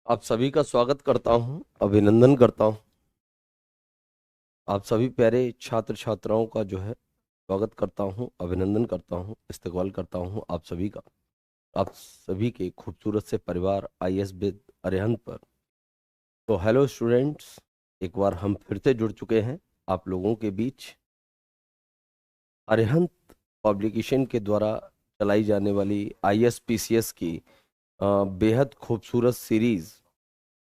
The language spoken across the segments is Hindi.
आप सभी का स्वागत करता हूं, अभिनंदन करता हूं। आप सभी प्यारे छात्र छात्राओं का जो है स्वागत करता हूं, अभिनंदन करता हूं, इस्तकबाल करता हूं आप सभी का। आप सभी के खूबसूरत से परिवार आईएएस विद अरिहंत पर। तो हेलो स्टूडेंट्स, एक बार हम फिर से जुड़ चुके हैं आप लोगों के बीच अरिहंत पब्लिकेशन के द्वारा चलाई जाने वाली आईएएस पीसीएस की बेहद खूबसूरत सीरीज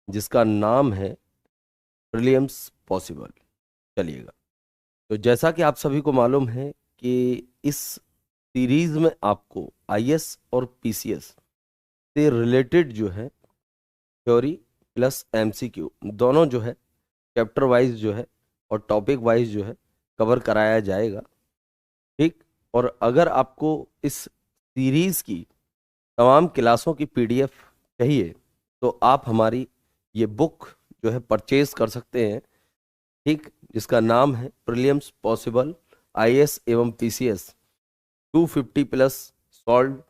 जिसका नाम है प्रीलिम्स पॉसिबल। चलिएगा, तो जैसा कि आप सभी को मालूम है कि इस सीरीज में आपको आईएएस और पीसीएस से रिलेटेड जो है थ्योरी प्लस एमसीक्यू दोनों जो है चैप्टर वाइज जो है और टॉपिक वाइज जो है कवर कराया जाएगा। ठीक। और अगर आपको इस सीरीज की तमाम क्लासों की पीडीएफ चाहिए तो आप हमारी ये बुक जो है परचेज कर सकते हैं। ठीक, जिसका नाम है प्रीलिम्स पॉसिबल आईएएस एवं पीसीएस 250 प्लस सॉल्व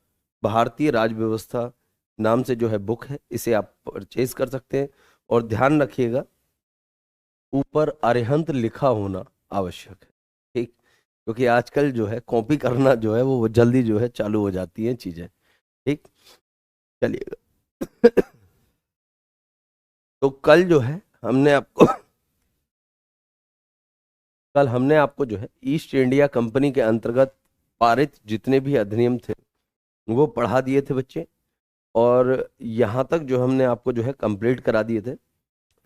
भारतीय राज्य व्यवस्था नाम से जो है बुक है, इसे आप परचेज कर सकते हैं। और ध्यान रखिएगा, ऊपर अरिहंत लिखा होना आवश्यक है। ठीक, क्योंकि आजकल जो है कॉपी करना जो है वो जल्दी जो है चालू हो जाती हैं चीजें। ठीक, चलिएगा। तो कल हमने आपको जो है ईस्ट इंडिया कंपनी के अंतर्गत पारित जितने भी अधिनियम थे वो पढ़ा दिए थे बच्चे। और यहाँ तक जो हमने आपको जो है कंप्लीट करा दिए थे।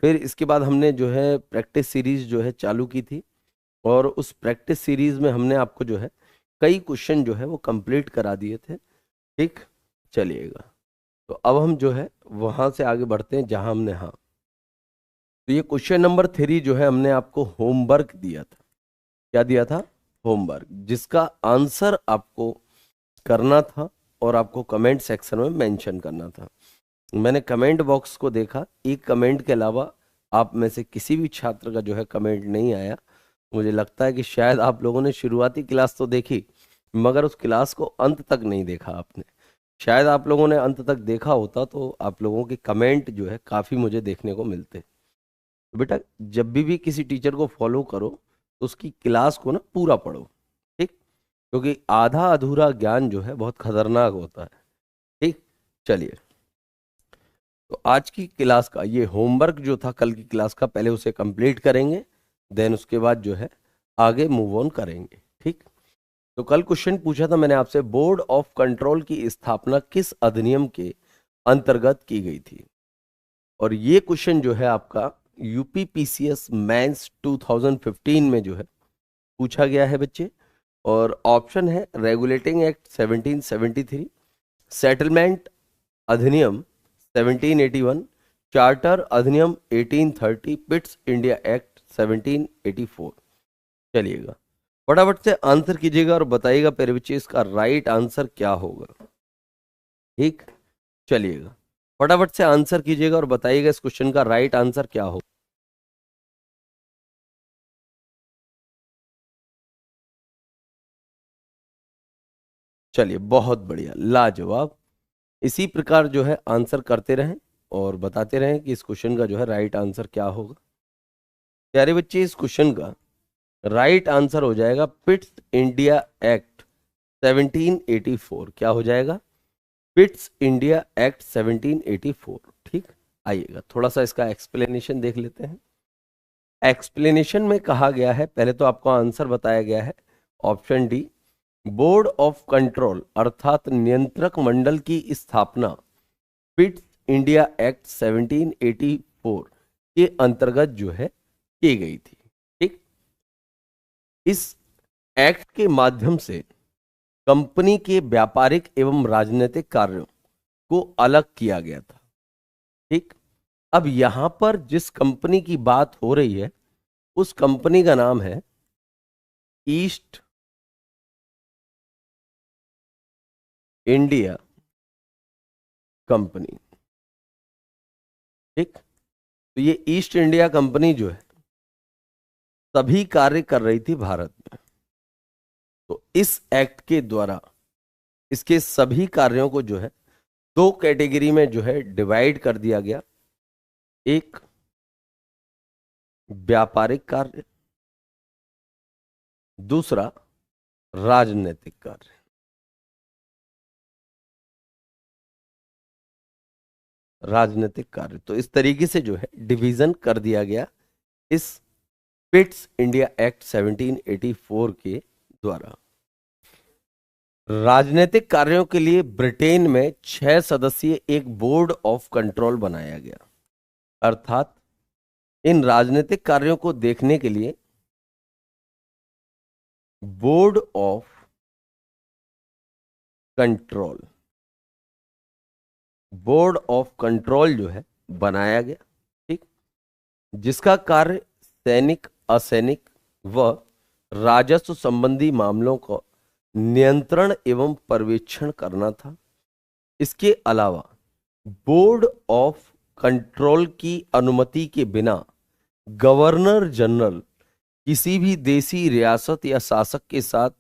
फिर इसके बाद हमने जो है प्रैक्टिस सीरीज जो है चालू की थी, और उस प्रैक्टिस सीरीज में हमने आपको जो है कई क्वेश्चन जो है वो कंप्लीट करा दिए थे। ठीक, चलिएगा, तो अब हम जो है वहाँ से आगे बढ़ते हैं जहाँ हमने, हाँ, तो ये क्वेश्चन नंबर 3 जो है हमने आपको होमवर्क दिया था। क्या दिया था? होमवर्क, जिसका आंसर आपको करना था और आपको कमेंट सेक्शन में मेंशन करना था। मैंने कमेंट बॉक्स को देखा, एक कमेंट के अलावा आप में से किसी भी छात्र का जो है कमेंट नहीं आया। मुझे लगता है कि शायद आप लोगों ने शुरुआती क्लास तो देखी मगर उस क्लास को अंत तक नहीं देखा आपने। शायद आप लोगों ने अंत तक देखा होता तो आप लोगों के कमेंट जो है काफ़ी मुझे देखने को मिलते। तो बेटा, जब भी किसी टीचर को फॉलो करो तो उसकी क्लास को ना पूरा पढ़ो। ठीक, क्योंकि आधा अधूरा ज्ञान जो है बहुत खतरनाक होता है। ठीक, चलिए, तो आज की क्लास का ये होमवर्क जो था कल की क्लास का, पहले उसे कंप्लीट करेंगे, देन उसके बाद जो है आगे मूव ऑन करेंगे। ठीक, तो कल क्वेश्चन पूछा था मैंने आपसे, बोर्ड ऑफ कंट्रोल की स्थापना किस अधिनियम के अंतर्गत की गई थी? और ये क्वेश्चन जो है आपका यूपी पीसीएस मेंस 2015 में जो है पूछा गया है बच्चे। और ऑप्शन है रेगुलेटिंग एक्ट 1773, सेटलमेंट अधिनियम 1781, चार्टर अधिनियम 1830, पिट्स इंडिया एक्ट 1784। चलिएगा, फटाफट से आंसर कीजिएगा और बताइएगा मेरे बच्चे इसका राइट आंसर क्या होगा। ठीक, चलिएगा, फटाफट से आंसर कीजिएगा और बताइएगा इस क्वेश्चन का राइट आंसर क्या होगा। चलिए, बहुत बढ़िया, लाजवाब। इसी प्रकार जो है आंसर करते रहें और बताते रहें कि इस क्वेश्चन का जो है राइट आंसर क्या होगा। प्यारे बच्चे, इस क्वेश्चन का राइट आंसर हो जाएगा पिट्स इंडिया एक्ट 1784। क्या हो जाएगा? Pitt's India act 1784। ठीक, आइएगा थोड़ा सा इसका एक्सप्लेनेशन देख लेते हैं। एक्सप्लेनेशन में कहा गया है, पहले तो आपको आंसर बताया गया है option D, board of control अर्थात नियंत्रक मंडल की स्थापना पिट्स इंडिया एक्ट 1784 के अंतर्गत जो है की गई थी। ठीक, इस एक्ट के माध्यम से कंपनी के व्यापारिक एवं राजनीतिक कार्यों को अलग किया गया था। ठीक, अब यहां पर जिस कंपनी की बात हो रही है उस कंपनी का नाम है ईस्ट इंडिया कंपनी। ठीक, तो ये ईस्ट इंडिया कंपनी जो है सभी कार्य कर रही थी भारत में। तो इस एक्ट के द्वारा इसके सभी कार्यों को जो है दो कैटेगरी में जो है डिवाइड कर दिया गया। एक व्यापारिक कार्य, दूसरा राजनीतिक कार्य। राजनीतिक कार्य, तो इस तरीके से जो है डिवीजन कर दिया गया इस पिट्स इंडिया एक्ट 1784 के द्वारा। राजनीतिक कार्यों के लिए ब्रिटेन में 6 सदस्यीय एक बोर्ड ऑफ कंट्रोल बनाया गया, अर्थात इन राजनीतिक कार्यों को देखने के लिए board of control, board of control जो है बनाया गया, ठीक, जिसका कार्य सैनिक, असैनिक व राजस्व संबंधी मामलों को नियंत्रण एवं पर्यवेक्षण करना था। इसके अलावा बोर्ड ऑफ कंट्रोल की अनुमति के बिना गवर्नर जनरल किसी भी देशी रियासत या शासक के साथ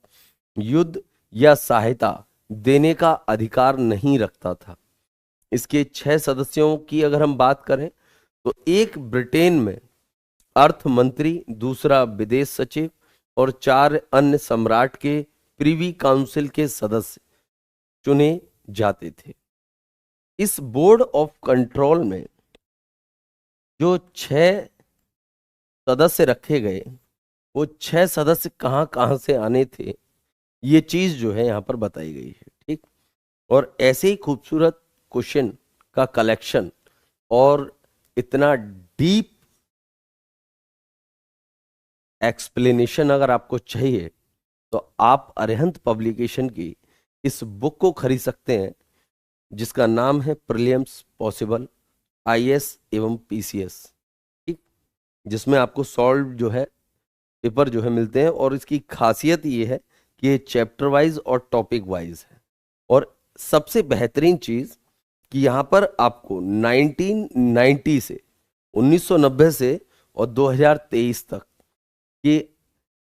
युद्ध या सहायता देने का अधिकार नहीं रखता था। इसके 6 सदस्यों की अगर हम बात करें तो एक ब्रिटेन में अर्थ मंत्री, दूसरा विदेश सचिव और 4 अन्य सम्राट के प्रिवी काउंसिल के सदस्य चुने जाते थे। इस बोर्ड ऑफ कंट्रोल में जो 6 सदस्य रखे गए, वो 6 सदस्य कहाँ कहाँ से आने थे, ये चीज जो है यहाँ पर बताई गई है, ठीक। और ऐसे ही खूबसूरत क्वेश्चन का कलेक्शन और इतना डीप एक्सप्लेनेशन अगर आपको चाहिए तो आप अरिहंत पब्लिकेशन की इस बुक को खरीद सकते हैं, जिसका नाम है प्रीलिम्स पॉसिबल आईएएस एवं पीसीएस, ठीक, जिसमें आपको सॉल्व जो है पेपर जो है मिलते हैं। और इसकी खासियत ये है कि ये चैप्टर वाइज और टॉपिक वाइज है। और सबसे बेहतरीन चीज कि यहाँ पर आपको 1990 से 1990 से और 2023 तक के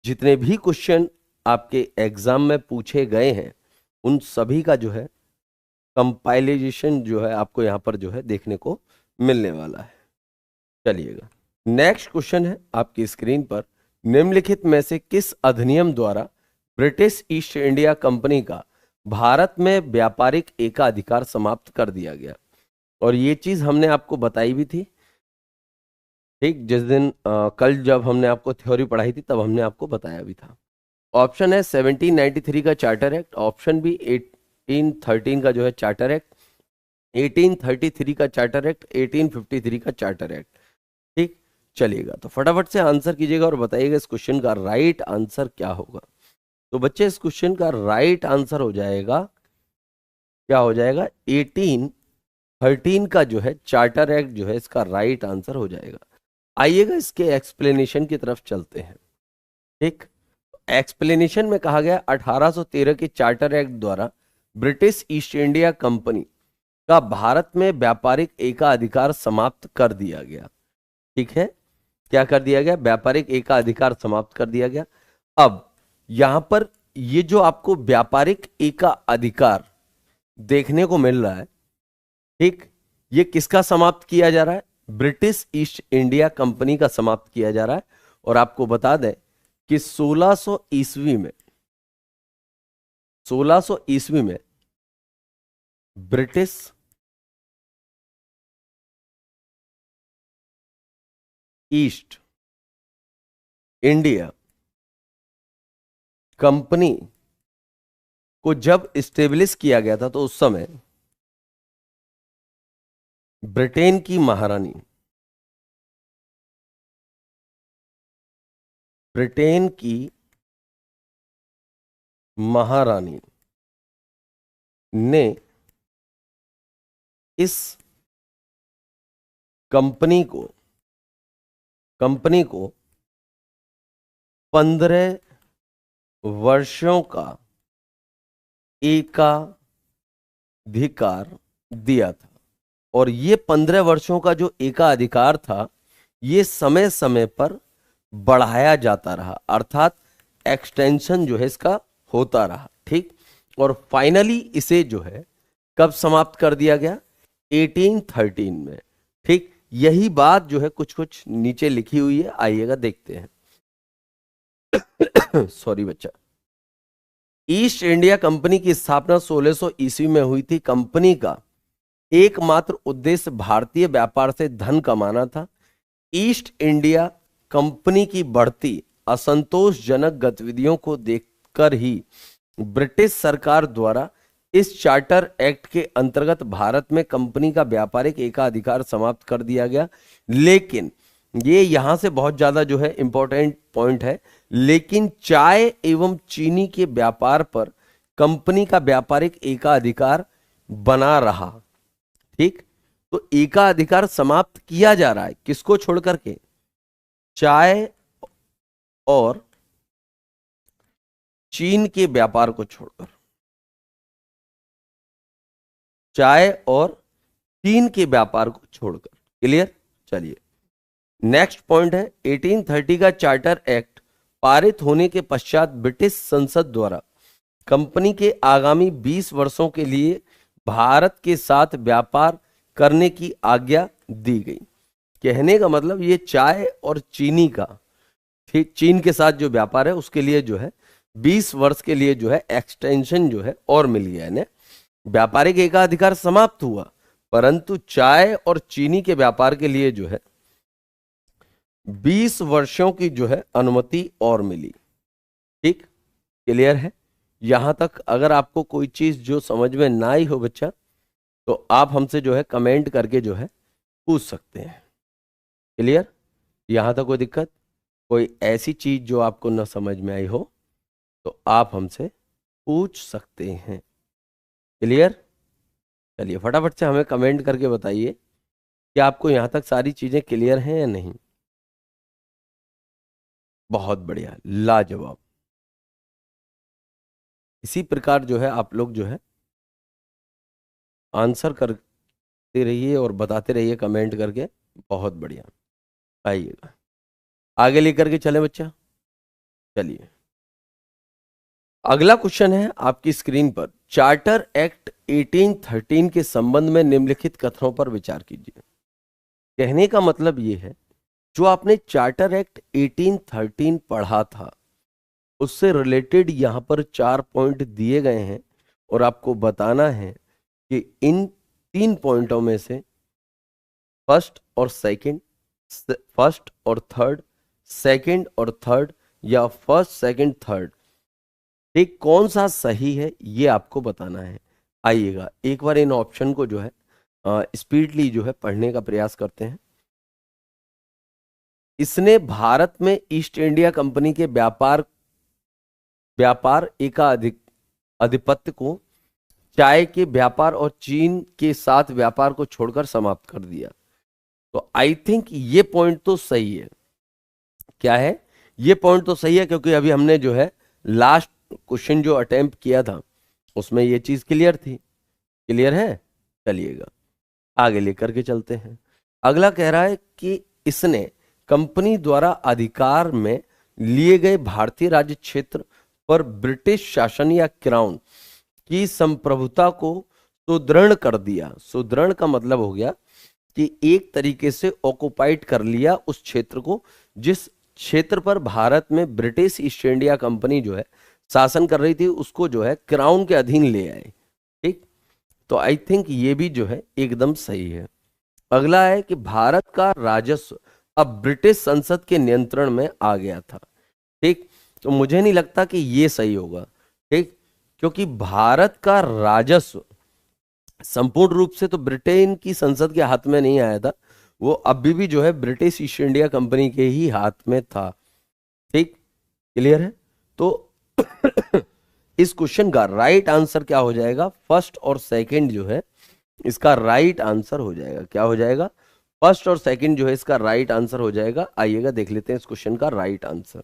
जितने भी क्वेश्चन आपके एग्जाम में पूछे गए हैं, उन सभी का जो है कंपाइलेशन जो है आपको यहाँ पर जो है देखने को मिलने वाला है। चलिएगा, नेक्स्ट क्वेश्चन है आपकी स्क्रीन पर, निम्नलिखित में से किस अधिनियम द्वारा ब्रिटिश ईस्ट इंडिया कंपनी का भारत में व्यापारिक एकाधिकार समाप्त कर दिया गया? और ये चीज हमने आपको बताई भी थी, ठीक, जिस दिन कल जब हमने आपको थ्योरी पढ़ाई थी तब हमने आपको बताया भी था। ऑप्शन है 1793 का चार्टर एक्ट, ऑप्शन बी 1813 का जो है चार्टर एक्ट, 1833 का चार्टर एक्ट, 1853 का चार्टर एक्ट, ठीक। चलिएगा, तो फटाफट से आंसर कीजिएगा और बताइएगा इस क्वेश्चन का राइट आंसर क्या होगा। तो बच्चे इस क्वेश्चन का राइट आंसर हो जाएगा, क्या हो जाएगा, 1813 का जो है चार्टर एक्ट जो है इसका राइट आंसर हो जाएगा। आइएगा इसके एक्सप्लेनेशन की तरफ चलते हैं, ठीक। एक्सप्लेनेशन में कहा गया 1813 के चार्टर एक्ट द्वारा ब्रिटिश ईस्ट इंडिया कंपनी का भारत में व्यापारिक एकाधिकार समाप्त कर दिया गया, ठीक है। क्या कर दिया गया? व्यापारिक एकाधिकार समाप्त कर दिया गया। अब यहां पर ये जो आपको व्यापारिक एकाधिकार देखने को मिल रहा है, ठीक, ये किसका समाप्त किया जा रहा है? ब्रिटिश ईस्ट इंडिया कंपनी का समाप्त किया जा रहा है। और आपको बता दें कि 1600 ईस्वी में ब्रिटिश ईस्ट इंडिया कंपनी को जब इस्टेब्लिश किया गया था तो उस समय ब्रिटेन की महारानी, ब्रिटेन की महारानी ने इस कंपनी को 15 वर्षों का एकाधिकार दिया था। और ये 15 वर्षों का जो एकाधिकार था, ये समय समय पर बढ़ाया जाता रहा, अर्थात एक्सटेंशन जो है इसका होता रहा, ठीक। और फाइनली इसे जो है कब समाप्त कर दिया गया? 1813 में, ठीक। यही बात जो है कुछ कुछ नीचे लिखी हुई है, आइएगा देखते हैं। सॉरी बच्चा। ईस्ट इंडिया कंपनी की स्थापना 1600 ईस्वी में हुई थी। कंपनी का एकमात्र उद्देश्य भारतीय व्यापार से धन कमाना था। ईस्ट इंडिया कंपनी की बढ़ती असंतोषजनक गतिविधियों को देखकर ही ब्रिटिश सरकार द्वारा इस चार्टर एक्ट के अंतर्गत भारत में कंपनी का व्यापारिक एकाधिकार समाप्त कर दिया गया। लेकिन ये यहां से बहुत ज्यादा जो है इंपॉर्टेंट पॉइंट है, लेकिन चाय एवं चीनी के व्यापार पर कंपनी का व्यापारिक एकाधिकार बना रहा। ठीक, तो एकाधिकार समाप्त किया जा रहा है किसको छोड़ करके? चाय और चीन के व्यापार को छोड़कर, चाय और चीन के व्यापार को छोड़कर। क्लियर? चलिए नेक्स्ट पॉइंट है 1830 का चार्टर एक्ट पारित होने के पश्चात ब्रिटिश संसद द्वारा कंपनी के आगामी 20 वर्षों के लिए भारत के साथ व्यापार करने की आज्ञा दी गई। कहने का मतलब ये चाय और चीनी का, ठीक, चीन के साथ जो व्यापार है उसके लिए जो है 20 वर्ष के लिए जो है एक्सटेंशन जो है और मिल गया है। व्यापारिक एकाधिकार समाप्त हुआ, परंतु चाय और चीनी के व्यापार के लिए जो है 20 वर्षों की जो है अनुमति और मिली। ठीक, क्लियर है? यहां तक अगर आपको कोई चीज जो समझ में ना आई हो बच्चा, तो आप हमसे जो है कमेंट करके जो है पूछ सकते हैं। क्लियर? यहां तक कोई दिक्कत, कोई ऐसी चीज जो आपको ना समझ में आई हो तो आप हमसे पूछ सकते हैं। क्लियर? चलिए फटाफट से हमें कमेंट करके बताइए कि आपको यहां तक सारी चीजें क्लियर हैं या नहीं। बहुत बढ़िया, लाजवाब। इसी प्रकार जो है आप लोग जो है आंसर करते रहिए और बताते रहिए कमेंट करके। बहुत बढ़िया, आइएगा आगे लेकर के चले बच्चा। चलिए अगला क्वेश्चन है आपकी स्क्रीन पर। चार्टर एक्ट 1813 के संबंध में निम्नलिखित कथनों पर विचार कीजिए। कहने का मतलब यह है, जो आपने चार्टर एक्ट 1813 पढ़ा था उससे रिलेटेड यहां पर 4 पॉइंट दिए गए हैं और आपको बताना है कि इन 3 पॉइंटों में से फर्स्ट और थर्ड, सेकंड और थर्ड, या फर्स्ट सेकंड थर्ड, ठीक, कौन सा सही है ये आपको बताना है। आइएगा एक बार इन ऑप्शन को जो है स्पीडली जो है पढ़ने का प्रयास करते हैं। इसने भारत में ईस्ट इंडिया कंपनी के व्यापार एकाधिपत्य को चाय के व्यापार और चीन के साथ व्यापार को छोड़कर समाप्त कर दिया। तो आई थिंक ये पॉइंट तो सही है। क्या है? ये पॉइंट तो सही है, क्योंकि अभी हमने जो है लास्ट क्वेश्चन जो अटेम्प्ट किया था उसमें ये चीज क्लियर थी। क्लियर है? चलिएगा आगे लेकर के चलते हैं। अगला कह रहा है कि इसने कंपनी द्वारा अधिकार में लिए गए भारतीय राज्य क्षेत्र पर ब्रिटिश शासन या क्राउन की संप्रभुता को सुदृढ़ कर दिया। सुदृढ़ का मतलब हो गया कि एक तरीके से ऑक्युपाइड कर लिया उस क्षेत्र को, जिस क्षेत्र पर भारत में ब्रिटिश ईस्ट इंडिया कंपनी जो है शासन कर रही थी उसको जो है क्राउन के अधीन ले आए। ठीक, तो आई थिंक ये भी जो है एकदम सही है। अगला है कि भारत का राजस्व अब ब्रिटिश संसद के नियंत्रण में आ गया था। ठीक, तो मुझे नहीं लगता कि ये सही होगा। ठीक, क्योंकि भारत का राजस्व संपूर्ण रूप से तो ब्रिटेन की संसद के हाथ में नहीं आया था, वो अभी भी जो है ब्रिटिश ईस्ट इंडिया कंपनी के ही हाथ में था। ठीक, क्लियर है? तो इस क्वेश्चन का राइट आंसर क्या हो जाएगा? फर्स्ट और सेकंड जो है इसका राइट आंसर हो जाएगा। क्या हो जाएगा? फर्स्ट और सेकंड जो है इसका राइट आंसर हो जाएगा। आइएगा देख लेते हैं इस क्वेश्चन का राइट आंसर।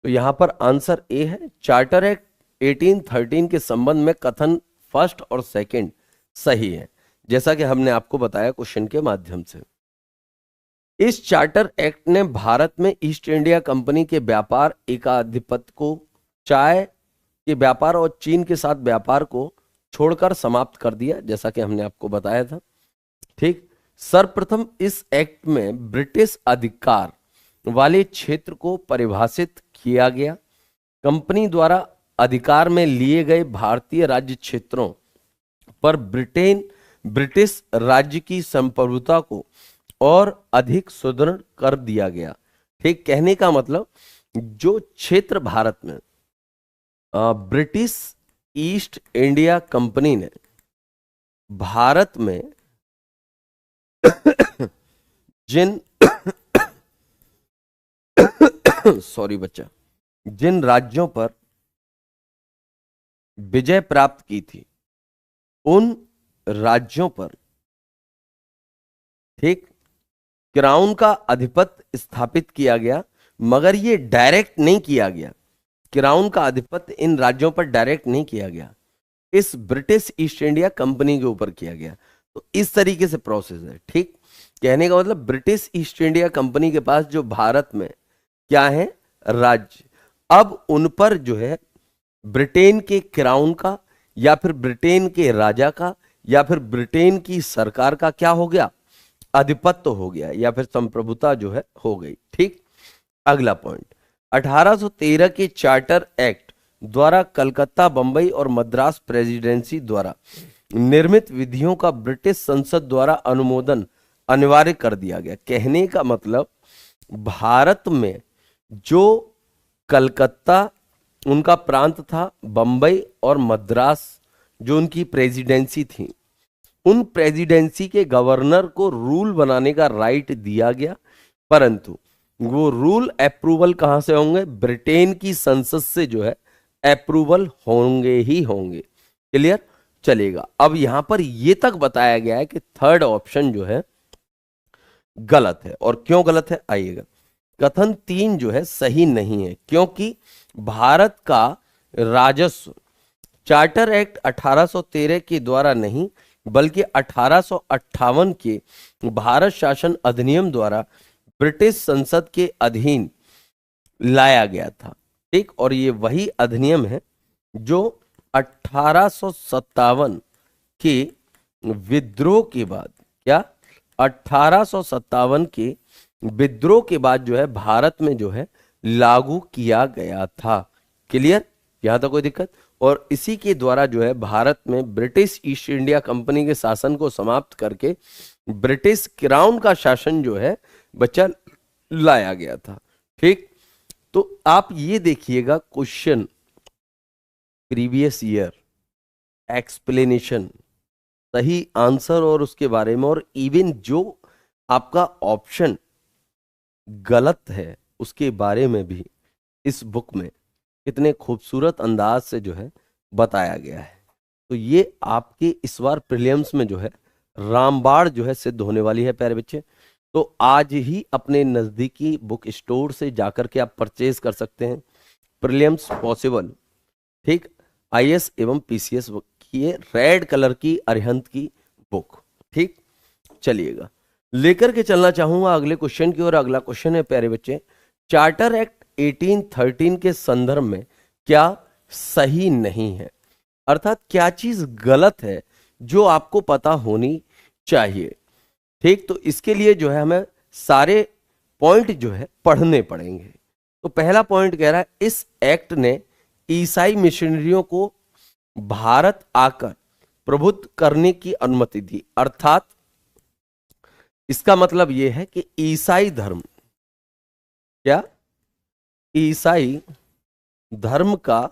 तो यहां पर आंसर ए है। चार्टर एक्ट 1813 के संबंध में कथन फर्स्ट और सेकंड सही है, जैसा कि हमने आपको बताया क्वेश्चन के माध्यम से। इस चार्टर एक्ट ने भारत में ईस्ट इंडिया कंपनी के व्यापार एकाधिपत्य को चाय के व्यापार और चीन के साथ व्यापार को छोड़कर समाप्त कर दिया, जैसा कि हमने आपको बताया था। ठीक, सर्वप्रथम इस एक्ट में ब्रिटिश अधिकार वाले क्षेत्र को परिभाषित किया गया। कंपनी द्वारा अधिकार में लिए गए भारतीय राज्य क्षेत्रों पर ब्रिटिश राज्य की संप्रभुता को और अधिक सुदृढ़ कर दिया गया। ठीक, कहने का मतलब जो क्षेत्र भारत में ब्रिटिश ईस्ट इंडिया कंपनी ने भारत में जिन सॉरी बच्चा, जिन राज्यों पर विजय प्राप्त की थी, उन राज्यों पर ठीक क्राउन का आधिपत्य स्थापित किया गया, मगर ये डायरेक्ट नहीं किया गया। क्राउन का आधिपत्य इन राज्यों पर डायरेक्ट नहीं किया गया, इस ब्रिटिश ईस्ट इंडिया कंपनी के ऊपर किया गया। तो इस तरीके से प्रोसेस है। ठीक, कहने का मतलब ब्रिटिश ईस्ट इंडिया कंपनी के पास जो भारत में क्या है, राज्य, अब उन पर जो है ब्रिटेन के क्राउन का या फिर ब्रिटेन के राजा का या फिर ब्रिटेन की सरकार का क्या हो गया, आधिपत्य हो गया या फिर संप्रभुता जो है हो गई। ठीक, अगला पॉइंट, 1813 के चार्टर एक्ट द्वारा कलकत्ता, बंबई और मद्रास प्रेसिडेंसी द्वारा निर्मित विधियों का ब्रिटिश संसद द्वारा अनुमोदन अनिवार्य कर दिया गया। कहने का मतलब भारत में जो कलकत्ता उनका प्रांत था, बंबई और मद्रास जो उनकी प्रेसिडेंसी थी, उन प्रेसिडेंसी के गवर्नर को रूल बनाने का राइट दिया गया, परंतु वो रूल अप्रूवल कहां से होंगे, ब्रिटेन की संसद से जो है अप्रूवल होंगे ही होंगे। क्लियर, चलेगा। अब यहां पर ये तक बताया गया है कि थर्ड ऑप्शन जो है गलत है, और क्यों गलत है आइएगा। कथन 3 जो है सही नहीं है, क्योंकि भारत का राजस्व चार्टर एक्ट 1813 के द्वारा नहीं बल्कि 1858 के भारत शासन अधिनियम द्वारा ब्रिटिश संसद के अधीन लाया गया था। ठीक, और ये वही अधिनियम है जो 1857 के विद्रोह के बाद, क्या 1857 के विद्रोह के बाद जो है भारत में जो है लागू किया गया था। क्लियर, यहां तक कोई दिक्कत। और इसी के द्वारा जो है भारत में ब्रिटिश ईस्ट इंडिया कंपनी के शासन को समाप्त करके ब्रिटिश क्राउन का शासन जो है बच्चा लाया गया था। ठीक, तो आप ये देखिएगा क्वेश्चन, प्रीवियस ईयर, एक्सप्लेनेशन, सही आंसर और उसके बारे में, और इवन जो आपका ऑप्शन गलत है उसके बारे में भी इस बुक में कितने खूबसूरत अंदाज से जो है बताया गया है। तो ये आपके इस बार प्रीलिम्स में जो है रामबाण जो है सिद्ध होने वाली है प्यारे बच्चे। तो आज ही अपने नज़दीकी बुक स्टोर से जाकर के आप परचेज कर सकते हैं प्रीलिम्स पॉसिबल, ठीक, आईएएस एवं पीसीएस की ये रेड कलर की अरिहंत की बुक। ठीक, चलिएगा लेकर के चलना चाहूंगा अगले क्वेश्चन की ओर। अगला क्वेश्चन है प्यारे बच्चे, चार्टर एक्ट 1813 के संदर्भ में क्या सही नहीं है, अर्थात क्या चीज गलत है जो आपको पता होनी चाहिए। ठीक, तो इसके लिए जो है हमें सारे पॉइंट जो है पढ़ने पड़ेंगे। तो पहला पॉइंट कह रहा है इस एक्ट ने ईसाई मिशनरियों को भारत आकर प्रभुत्व करने की अनुमति दी, अर्थात इसका मतलब यह है कि ईसाई धर्म, क्या ईसाई धर्म का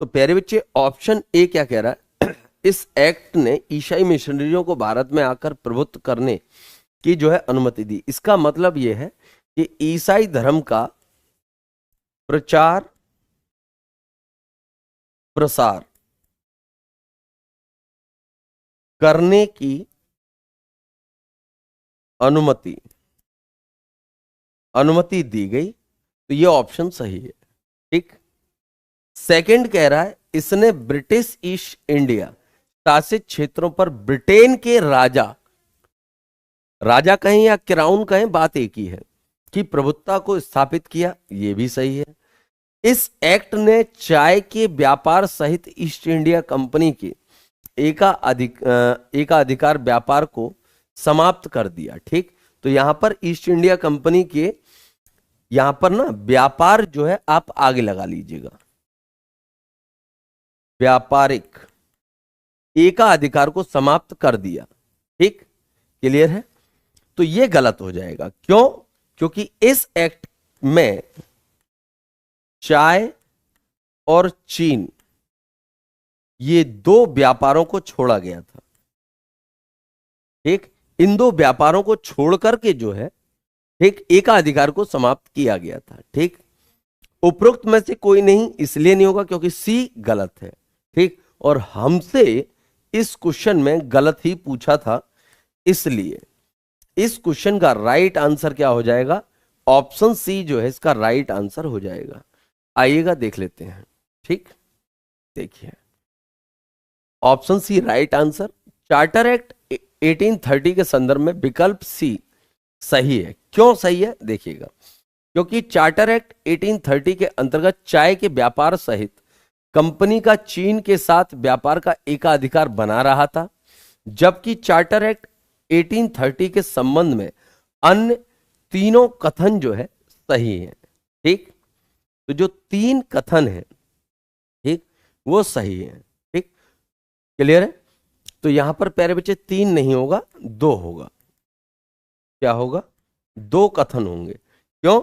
तो प्यारे बच्चे ऑप्शन ए क्या कह रहा है, इस एक्ट ने ईसाई मिशनरियों को भारत में आकर प्रभुत्व करने की जो है अनुमति दी। इसका मतलब यह है कि ईसाई धर्म का प्रचार प्रसार करने की अनुमति दी गई। तो ये ऑप्शन सही है। ठीक। सेकंड कह रहा है इसने ब्रिटिश ईस्ट इंडिया शासित क्षेत्रों पर ब्रिटेन के राजा कहें या क्राउन कहें, बात एक ही है, कि प्रभुत्ता को स्थापित किया। ये भी सही है। इस एक्ट ने चाय के व्यापार सहित ईस्ट इंडिया कंपनी के एकाधिकार व्यापार को समाप्त कर दिया। ठीक। तो यहां पर ईस्ट इंडिया कंपनी के यहां पर ना व्यापार जो है आप आगे लगा लीजिएगा, व्यापारिक एकाधिकार को समाप्त कर दिया। ठीक। क्लियर है। तो ये गलत हो जाएगा। क्यों? क्योंकि इस एक्ट में चाय और चीन ये दो व्यापारों को छोड़ा गया था। ठीक। इन दो व्यापारों को छोड़ करके जो है ठीक एकाधिकार को समाप्त किया गया था। ठीक। उपरोक्त में से कोई नहीं इसलिए नहीं होगा क्योंकि सी गलत है। ठीक। और हमसे इस क्वेश्चन में गलत ही पूछा था, इसलिए इस क्वेश्चन का राइट आंसर क्या हो जाएगा? ऑप्शन सी जो है इसका राइट आंसर हो जाएगा। आइएगा देख लेते हैं। ठीक। देखिए option C right answer. Charter act 1830 के संदर्भ में विकल्प सी सही है। क्यों सही है देखिएगा, क्योंकि चार्टर एक्ट 1830 के अंतर्गत चाय के व्यापार सहित कंपनी का चीन के साथ व्यापार का एकाधिकार बना रहा था, जबकि चार्टर एक्ट 1830 के संबंध में अन्य तीनों कथन जो है सही है। ठीक। तो जो तीन कथन है ठीक वो सही है। ठीक। क्लियर है। तो यहां पर प्यारे बच्चे 3 नहीं होगा, 2 होगा। क्या होगा? 2 कथन होंगे। क्यों?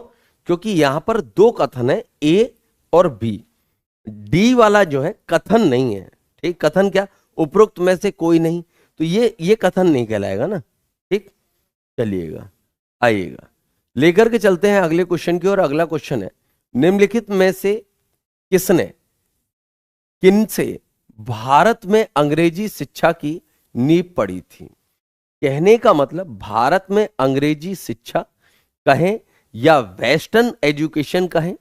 क्योंकि यहां पर 2 कथन है, ए और बी। डी वाला जो है कथन नहीं है। ठीक। कथन क्या? उपरोक्त में से कोई नहीं, तो ये कथन नहीं कहलाएगा ना। ठीक। चलिएगा आइएगा लेकर के चलते हैं अगले क्वेश्चन की ओर। अगला क्वेश्चन है निम्नलिखित में से किनसे भारत में अंग्रेजी शिक्षा की नींव पड़ी थी? कहने का मतलब भारत में अंग्रेजी शिक्षा कहें या वेस्टर्न एजुकेशन कहें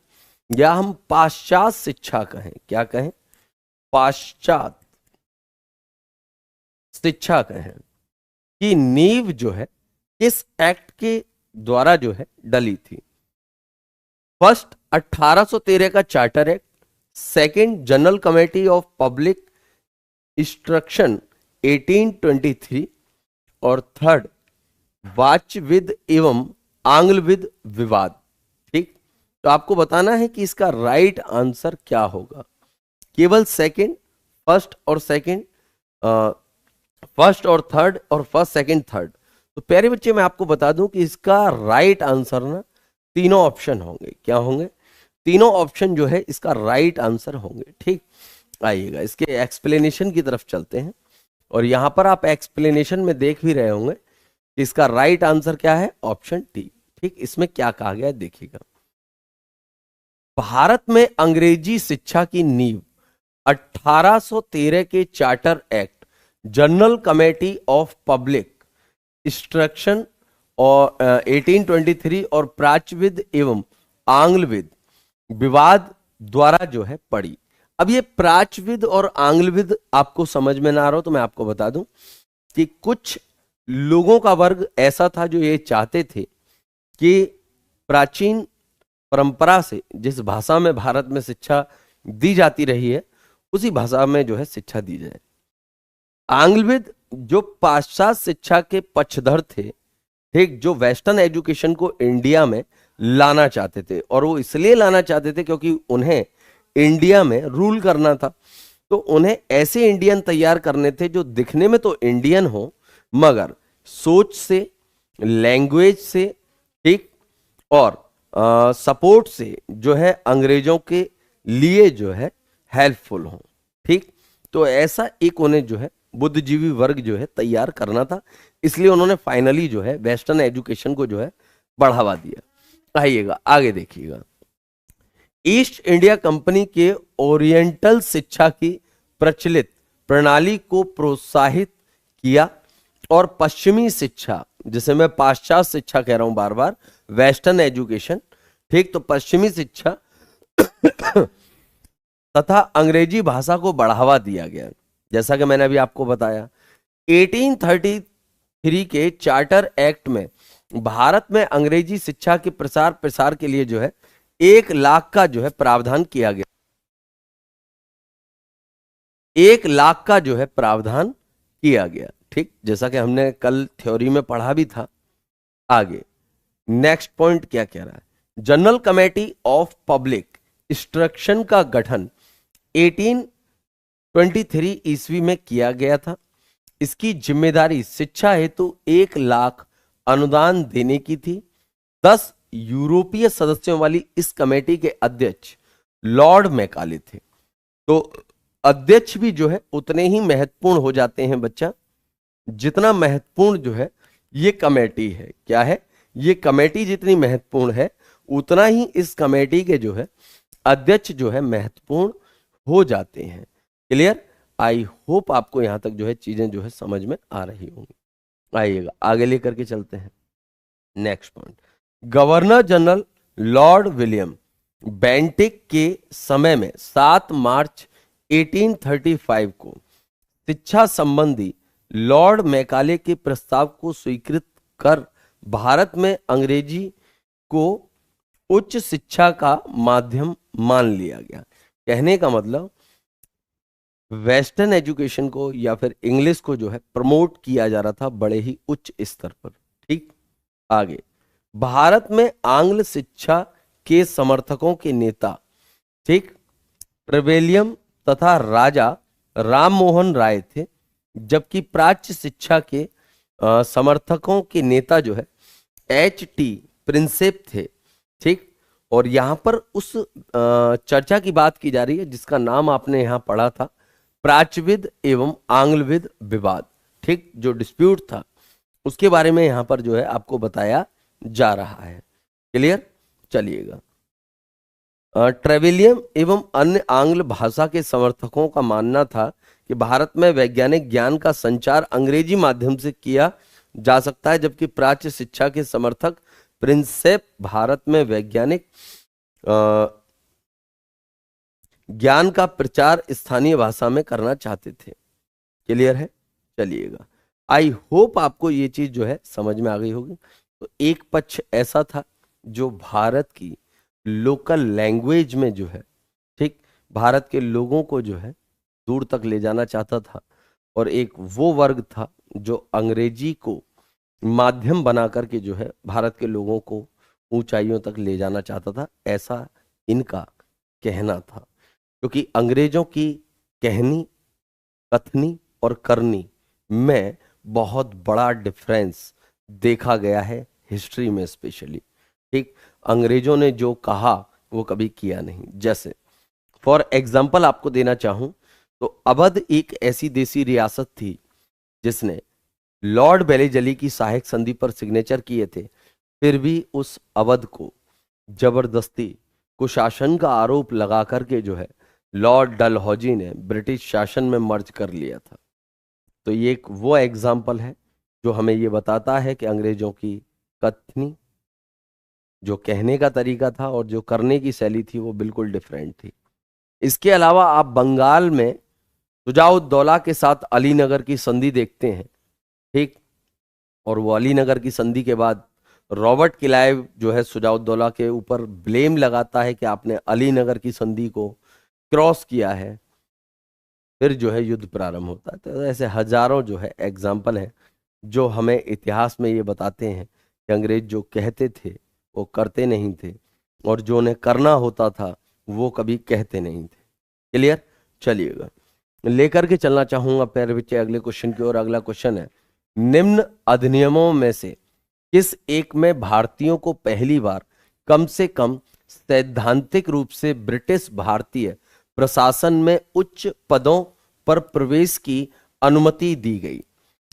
या हम पाश्चात्य शिक्षा कहें। क्या कहें? पाश्चात्य शिक्षा कहें की नींव जो है इस एक्ट के द्वारा जो है डली थी। फर्स्ट 1813 का charter act, second general committee of public instruction 1823 और थर्ड वाचविद एवं आंग्लविद विवाद। ठीक। तो आपको बताना है कि इसका राइट आंसर क्या होगा। केवल सेकंड, फर्स्ट और थर्ड और फर्स्ट सेकंड थर्ड। तो प्यारे बच्चे मैं आपको बता दूं कि इसका राइट आंसर ना तीनों ऑप्शन होंगे। क्या होंगे? तीनों ऑप्शन जो है इसका राइट आंसर होंगे। ठीक। आइएगा इसके एक्सप्लेनेशन की तरफ चलते हैं और यहां पर आप एक्सप्लेनेशन में देख भी रहे होंगे कि इसका राइट आंसर क्या है? Option T. ठीक। इसमें क्या कहा गया है देखिएगा। भारत में अंग्रेजी शिक्षा की नींव 1813 के charter act, general committee of public instruction और 1823 और प्राच्यविद एवं आंग्लविद विवाद द्वारा जो है पड़ी। अब ये प्राच्यविद और आंग्लविद आपको समझ में ना आ रहा हो तो मैं आपको बता दूं कि कुछ लोगों का वर्ग ऐसा था जो ये चाहते थे कि प्राचीन परंपरा से जिस भाषा में भारत में शिक्षा दी जाती रही है उसी भाषा में जो है शिक्षा दी जाए। आंग्लविद जो पाश्चात्य शिक्षा के पक्षधर थे, ठीक, जो वेस्टर्न एजुकेशन को इंडिया में लाना चाहते थे, और वो इसलिए लाना चाहते थे क्योंकि उन्हें इंडिया में रूल करना था। तो उन्हें ऐसे इंडियन तैयार करने थे जो दिखने में तो इंडियन हो मगर सोच से, लैंग्वेज से, ठीक, और सपोर्ट से जो है अंग्रेजों के लिए जो है हेल्पफुल हो। ठीक, तो ऐसा एक उन्हें जो है बुद्धिजीवी वर्ग जो है तैयार करना था, इसलिए उन्होंने फाइनली जो है वेस्टर्न एजुकेशन को जो है बढ़ावा दिया। आइएगा आगे देखिएगा। ईस्ट इंडिया कंपनी के ओरिएंटल शिक्षा की प्रचलित प्रणाली को प्रोत्साहित किया और पश्चिमी शिक्षा, जिसे मैं पाश्चात्य शिक्षा कह रहा हूं बार बार, वेस्टर्न एजुकेशन, ठीक, तो पश्चिमी शिक्षा तथा अंग्रेजी भाषा को बढ़ावा दिया गया। जैसा कि मैंने अभी आपको बताया 1833 के चार्टर एक्ट में भारत में अंग्रेजी शिक्षा के प्रसार प्रसार के लिए जो है 1 लाख का जो है प्रावधान किया गया। 1 लाख का जो है प्रावधान किया गया। ठीक, जैसा कि हमने कल थ्योरी में पढ़ा भी था। आगे नेक्स्ट पॉइंट क्या कह रहा है, general committee of public instruction का गठन 1823 ईस्वी में किया गया था। इसकी जिम्मेदारी शिक्षा हेतु 1 लाख अनुदान देने की थी। 10 यूरोपीय सदस्यों वाली इस कमेटी के अध्यक्ष लॉर्ड मैकाले थे। तो अध्यक्ष भी जो है उतने ही महत्वपूर्ण हो जाते हैं बच्चा, जितना महत्वपूर्ण जो है ये कमेटी है। क्या है, ये कमेटी जितनी महत्वपूर्ण है उतना ही इस कमेटी के जो है अध्यक्ष जो है महत्वपूर्ण हो जाते हैं। क्लियर, आई होप आपको यहां तक जो है चीजें जो है समझ में आ रही होंगी। आइएगा आगे लेकर के चलते हैं। Next point, governor general Lord William Bentinck के समय में 7 मार्च 1835 को शिक्षा संबंधी लॉर्ड मैकाले के प्रस्ताव को स्वीकृत कर भारत में अंग्रेजी को उच्च शिक्षा का माध्यम मान लिया गया। कहने का मतलब वेस्टर्न एजुकेशन को या फिर इंग्लिश को जो है प्रमोट किया जा रहा था बड़े ही उच्च स्तर पर। ठीक, आगे भारत में आंग्ल शिक्षा के समर्थकों के नेता, ठीक, ट्रेवेलियम तथा राजा राम मोहन राय थे, जबकि प्राच्य शिक्षा के समर्थकों के नेता जो है H.T. प्रिंसेप थे। ठीक, और यहां पर उस चर्चा की बात की जा रही है जिसका नाम आपने यहां पढ़ा था, प्राच्यविद एवं आंग्लविद विवाद। ठीक, जो डिस्प्यूट था उसके बारे में यहां पर जो है आपको बताया जा रहा है। क्लियर, चलिएगा। ट्रेवेलियम एवं अन्य आंग्ल भाषा के समर्थकों का मानना था कि भारत में वैज्ञानिक ज्ञान का संचार अंग्रेजी माध्यम से किया जा सकता है, जबकि प्राच्य शिक्षा के समर्थक प्रिंसेप भारत में वैज्ञानिक ज्ञान का प्रचार स्थानीय भाषा में करना चाहते थे। क्लियर है, चलिएगा। आई होप आपको ये चीज जो है समझ में आ गई होगी। तो एक पक्ष ऐसा था जो भारत की लोकल लैंग्वेज में जो है, ठीक, भारत के लोगों को जो है दूर तक ले जाना चाहता था, और एक वो वर्ग था जो अंग्रेजी को माध्यम बना करके जो है भारत के लोगों को ऊंचाइयों तक ले जाना चाहता था, ऐसा इनका कहना था। क्योंकि अंग्रेजों की कहनी, कथनी और करनी में बहुत बड़ा डिफरेंस देखा गया है हिस्ट्री में स्पेशली। ठीक, अंग्रेजों ने जो कहा वो कभी किया नहीं। जैसे फॉर एग्जाम्पल आपको देना चाहूं तो अवध एक ऐसी देसी रियासत थी जिसने लॉर्ड बेलेजली की सहायक संधि पर सिग्नेचर किए थे, फिर भी उस अवध को जबरदस्ती कुशासन का आरोप लगा करके जो है लॉर्ड डलहौजी ने ब्रिटिश शासन में मर्ज कर लिया था। तो ये एक वो एग्जाम्पल है जो हमें ये बताता है कि अंग्रेजों की कथनी, जो कहने का तरीका था और जो करने की शैली थी वो बिल्कुल डिफरेंट थी। इसके अलावा आप बंगाल में शुजाउद्दौला के साथ अलीनगर की संधि देखते हैं। ठीक, और वो अलीनगर की संधि के बाद रॉबर्ट क्लाइव जो है शुजाउद्दौला के ऊपर ब्लेम लगाता है कि आपने अलीनगर की संधि को क्रॉस किया है, फिर जो है युद्ध प्रारंभ होता है। तो ऐसे हजारों जो है एग्जाम्पल हैं जो हमें इतिहास में ये बताते हैं कि अंग्रेज जो कहते थे वो करते नहीं थे, और जो उन्हें करना होता था वो कभी कहते नहीं थे। क्लियर, चलिएगा लेकर के चलना चाहूंगा पैर बच्चे अगले क्वेश्चन की ओर। अगला क्वेश्चन है, निम्न अधिनियमों में से किस एक में भारतीयों को पहली बार कम से कम सैद्धांतिक रूप से ब्रिटिश भारतीय प्रशासन में उच्च पदों पर प्रवेश की अनुमति दी गई।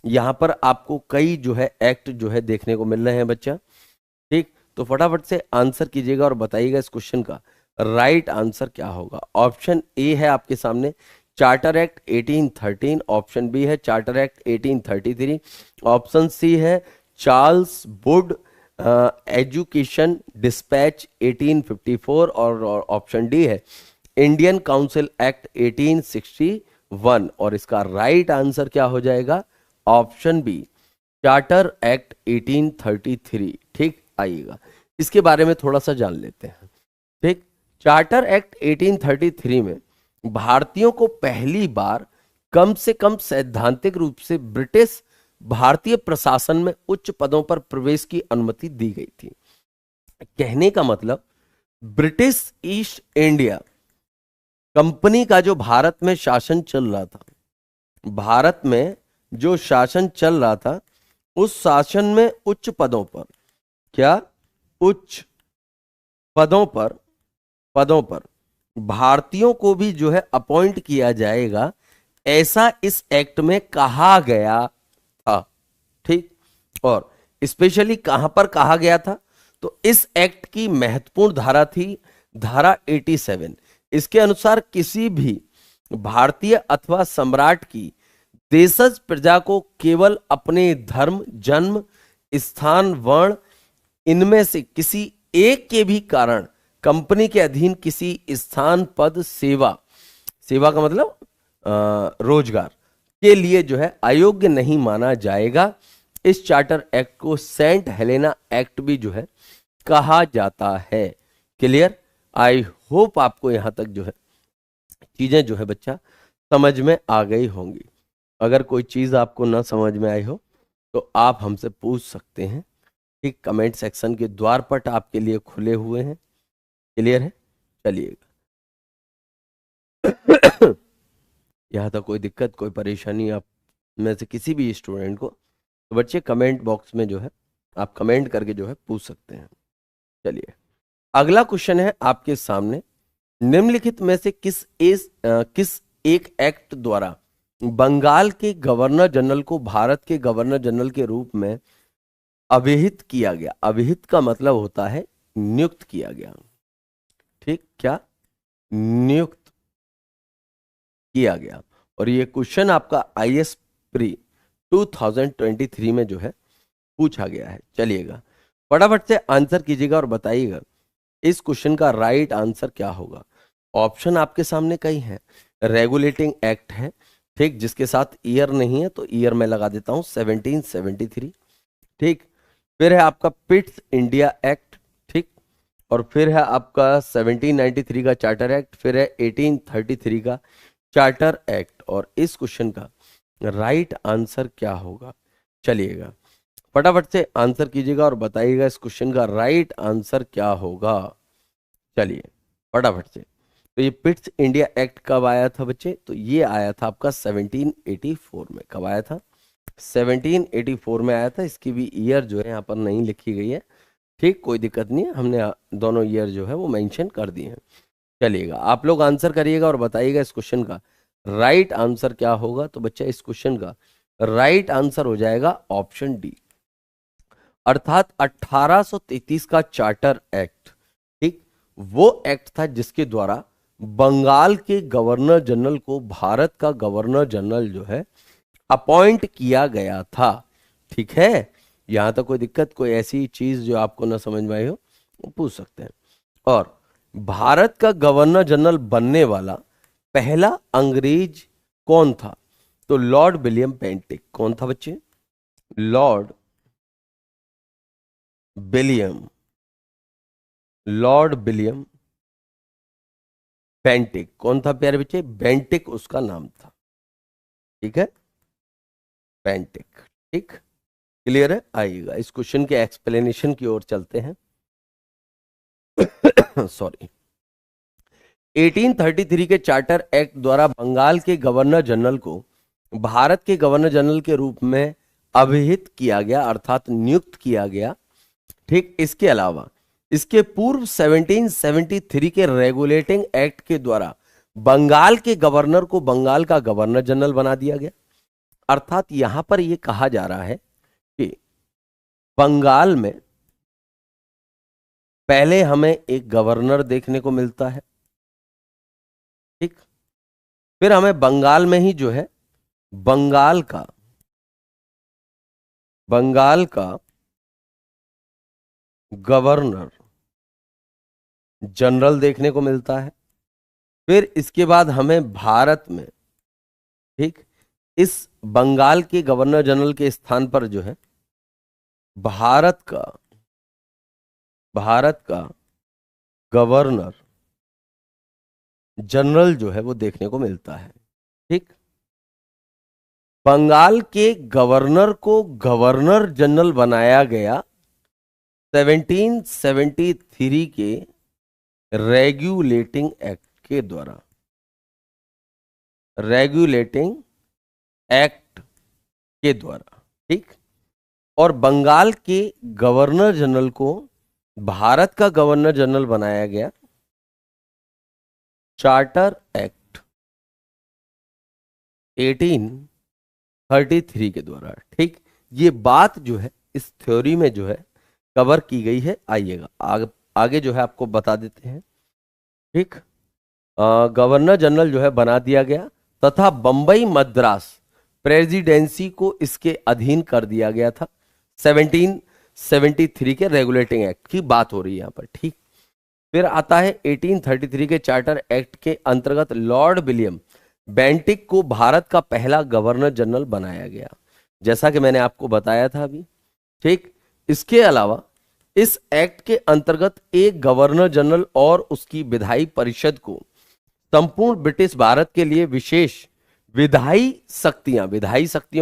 यहां पर आपको कई जो है एक्ट जो है देखने को मिल रहे हैं बच्चा। ठीक, तो फटाफट से आंसर कीजिएगा और बताइएगा इस क्वेश्चन का राइट आंसर क्या होगा। ऑप्शन ए है आपके सामने चार्टर एक्ट 1813, ऑप्शन बी है चार्टर एक्ट 1833, ऑप्शन सी है चार्ल्स वुड एजुकेशन डिस्पैच 1854 और ऑप्शन डी है इंडियन काउंसिल एक्ट 1861। और इसका राइट आंसर क्या हो जाएगा? Option B charter act 1833। ठीक, आइएगा इसके बारे में थोड़ा सा जान लेते हैं। ठीक, चार्टर एक्ट 1833 में भारतीयों को पहली बार कम से कम सैद्धांतिक रूप से ब्रिटिश भारतीय प्रशासन में उच्च पदों पर प्रवेश की अनुमति दी गई थी। कहने का मतलब ब्रिटिश ईस्ट इंडिया कंपनी का जो भारत में शासन चल रहा था, भारत में जो शासन चल रहा था, उस शासन में उच्च पदों पर, क्या उच्च पदों पर भारतीयों को भी जो है अपॉइंट किया जाएगा, ऐसा इस एक्ट में कहा गया था। ठीक, और स्पेशली कहां पर कहा गया था? तो इस एक्ट की महत्वपूर्ण धारा थी धारा 87। इसके अनुसार किसी भी भारतीय अथवा सम्राट की देशज प्रजा को केवल अपने धर्म, जन्म स्थान, वर्ण इनमें से किसी एक के भी कारण कंपनी के अधीन किसी स्थान, पद, सेवा का मतलब रोजगार के लिए जो है अयोग्य नहीं माना जाएगा। इस चार्टर एक्ट को सेंट हेलेना एक्ट भी जो है कहा जाता है। क्लियर? आई होप आपको यहां तक जो है चीजें जो है बच्चा समझ में आ गई होंगी। अगर कोई चीज आपको ना समझ में आई हो तो आप हमसे पूछ सकते हैं। ठीक, कमेंट सेक्शन के द्वारपट आपके लिए खुले हुए हैं। क्लियर है? चलिएगा यहां तक कोई दिक्कत, कोई परेशानी आप में से किसी भी स्टूडेंट को, तो बच्चे कमेंट बॉक्स में जो है आप कमेंट करके जो है पूछ सकते हैं। चलिए अगला क्वेश्चन है आपके सामने, निम्नलिखित में से किस एक एक्ट द्वारा बंगाल के गवर्नर जनरल को भारत के गवर्नर जनरल के रूप में अभिहित किया गया? अभिहित का मतलब होता है नियुक्त किया गया। ठीक, क्या नियुक्त किया गया? और ये क्वेश्चन आपका आईएएस प्री 2023 में जो है पूछा गया है। चलिएगा फटाफट से आंसर कीजिएगा और बताइएगा इस क्वेश्चन का राइट आंसर क्या होगा। ऑप्शन आपके सामने कई हैं। रेगुलेटिंग एक्ट है, ठीक, जिसके साथ ईयर नहीं है तो ईयर में लगा देता हूं 1773। ठीक, फिर है आपका पिट्स इंडिया एक्ट, ठीक, और फिर है आपका 1793 का चार्टर एक्ट, फिर है 1833 का चार्टर एक्ट। और इस क्वेश्चन का राइट आंसर क्या होगा? चलिएगा फटाफट से आंसर कीजिएगा और बताइएगा इस क्वेश्चन का राइट आंसर क्या होगा। चलिए फटाफट से। तो ये पिट्स इंडिया एक्ट कब आया था बच्चे? तो ये आया था आपका 1784 में। कब आया था? 1784 में आया था। इसकी भी ईयर जो है यहाँ पर नहीं लिखी गई है। ठीक, कोई दिक्कत नहीं है, हमने दोनों ईयर जो है वो मेंशन कर दिए हैं। चलिएगा आप लोग आंसर करिएगा और बताइएगा इस क्वेश्चन का राइट आंसर क्या होगा। तो बच्चा इस क्वेश्चन का राइट आंसर हो जाएगा ऑप्शन डी, अर्थात 1833 का चार्टर एक्ट। ठीक, वो एक्ट था जिसके द्वारा बंगाल के गवर्नर जनरल को भारत का गवर्नर जनरल जो है अपॉइंट किया गया था। ठीक है, यहां तक कोई दिक्कत, कोई ऐसी चीज जो आपको ना समझ में आई हो पूछ सकते हैं। और भारत का गवर्नर जनरल बनने वाला पहला अंग्रेज कौन था? तो लॉर्ड विलियम बेंटिक। कौन था बच्चे? Lord William Bentinck. कौन था प्यारे बच्चे? बेंटिक उसका नाम था। ठीक है, बेंटिक। ठीक, क्लियर है? आइएगा इस क्वेश्चन के एक्सप्लेनेशन की ओर चलते हैं। सॉरी, 1833 के चार्टर एक्ट द्वारा बंगाल के गवर्नर जनरल को भारत के गवर्नर जनरल के रूप में अभिहित किया गया, अर्थात नियुक्त किया गया। ठीक, इसके अलावा इसके पूर्व 1773 के रेगुलेटिंग एक्ट के द्वारा बंगाल के गवर्नर को बंगाल का गवर्नर जनरल बना दिया गया। अर्थात यहां पर यह कहा जा रहा है कि बंगाल में पहले हमें एक गवर्नर देखने को मिलता है, ठीक, फिर हमें बंगाल में ही जो है बंगाल का गवर्नर जनरल देखने को मिलता है। फिर इसके बाद हमें भारत में, ठीक, इस बंगाल के गवर्नर जनरल के स्थान पर जो है भारत का गवर्नर जनरल जो है वो देखने को मिलता है, ठीक। बंगाल के गवर्नर को गवर्नर जनरल बनाया गया 1773 के रेगुलेटिंग एक्ट के द्वारा, ठीक। और बंगाल के गवर्नर जनरल को भारत का गवर्नर जनरल बनाया गया चार्टर एक्ट 1833 के द्वारा, ठीक। ये बात जो है इस थ्योरी में जो है कवर की गई है। आइएगा आगे जो है आपको बता देते हैं, ठीक। गवर्नर जनरल जो है बना दिया गया तथा बंबई मद्रास प्रेसिडेंसी को इसके अधीन कर दिया गया था। 1773 के रेगुलेटिंग एक्ट की बात हो रही है यहां पर, ठीक। फिर आता है 1833 के चार्टर एक्ट के अंतर्गत लॉर्ड विलियम बेंटिक को भारत का पहला गवर्नर जनरल बनाया गया, जैसा कि मैंने आपको बताया था अभी, ठीक। इसके अलावा इस एक्ट के अंतर्गत एक गवर्नर जनरल और उसकी विधायी परिषद को संपूर्ण ब्रिटिश भारत के लिए विशेष विधायी शक्तियों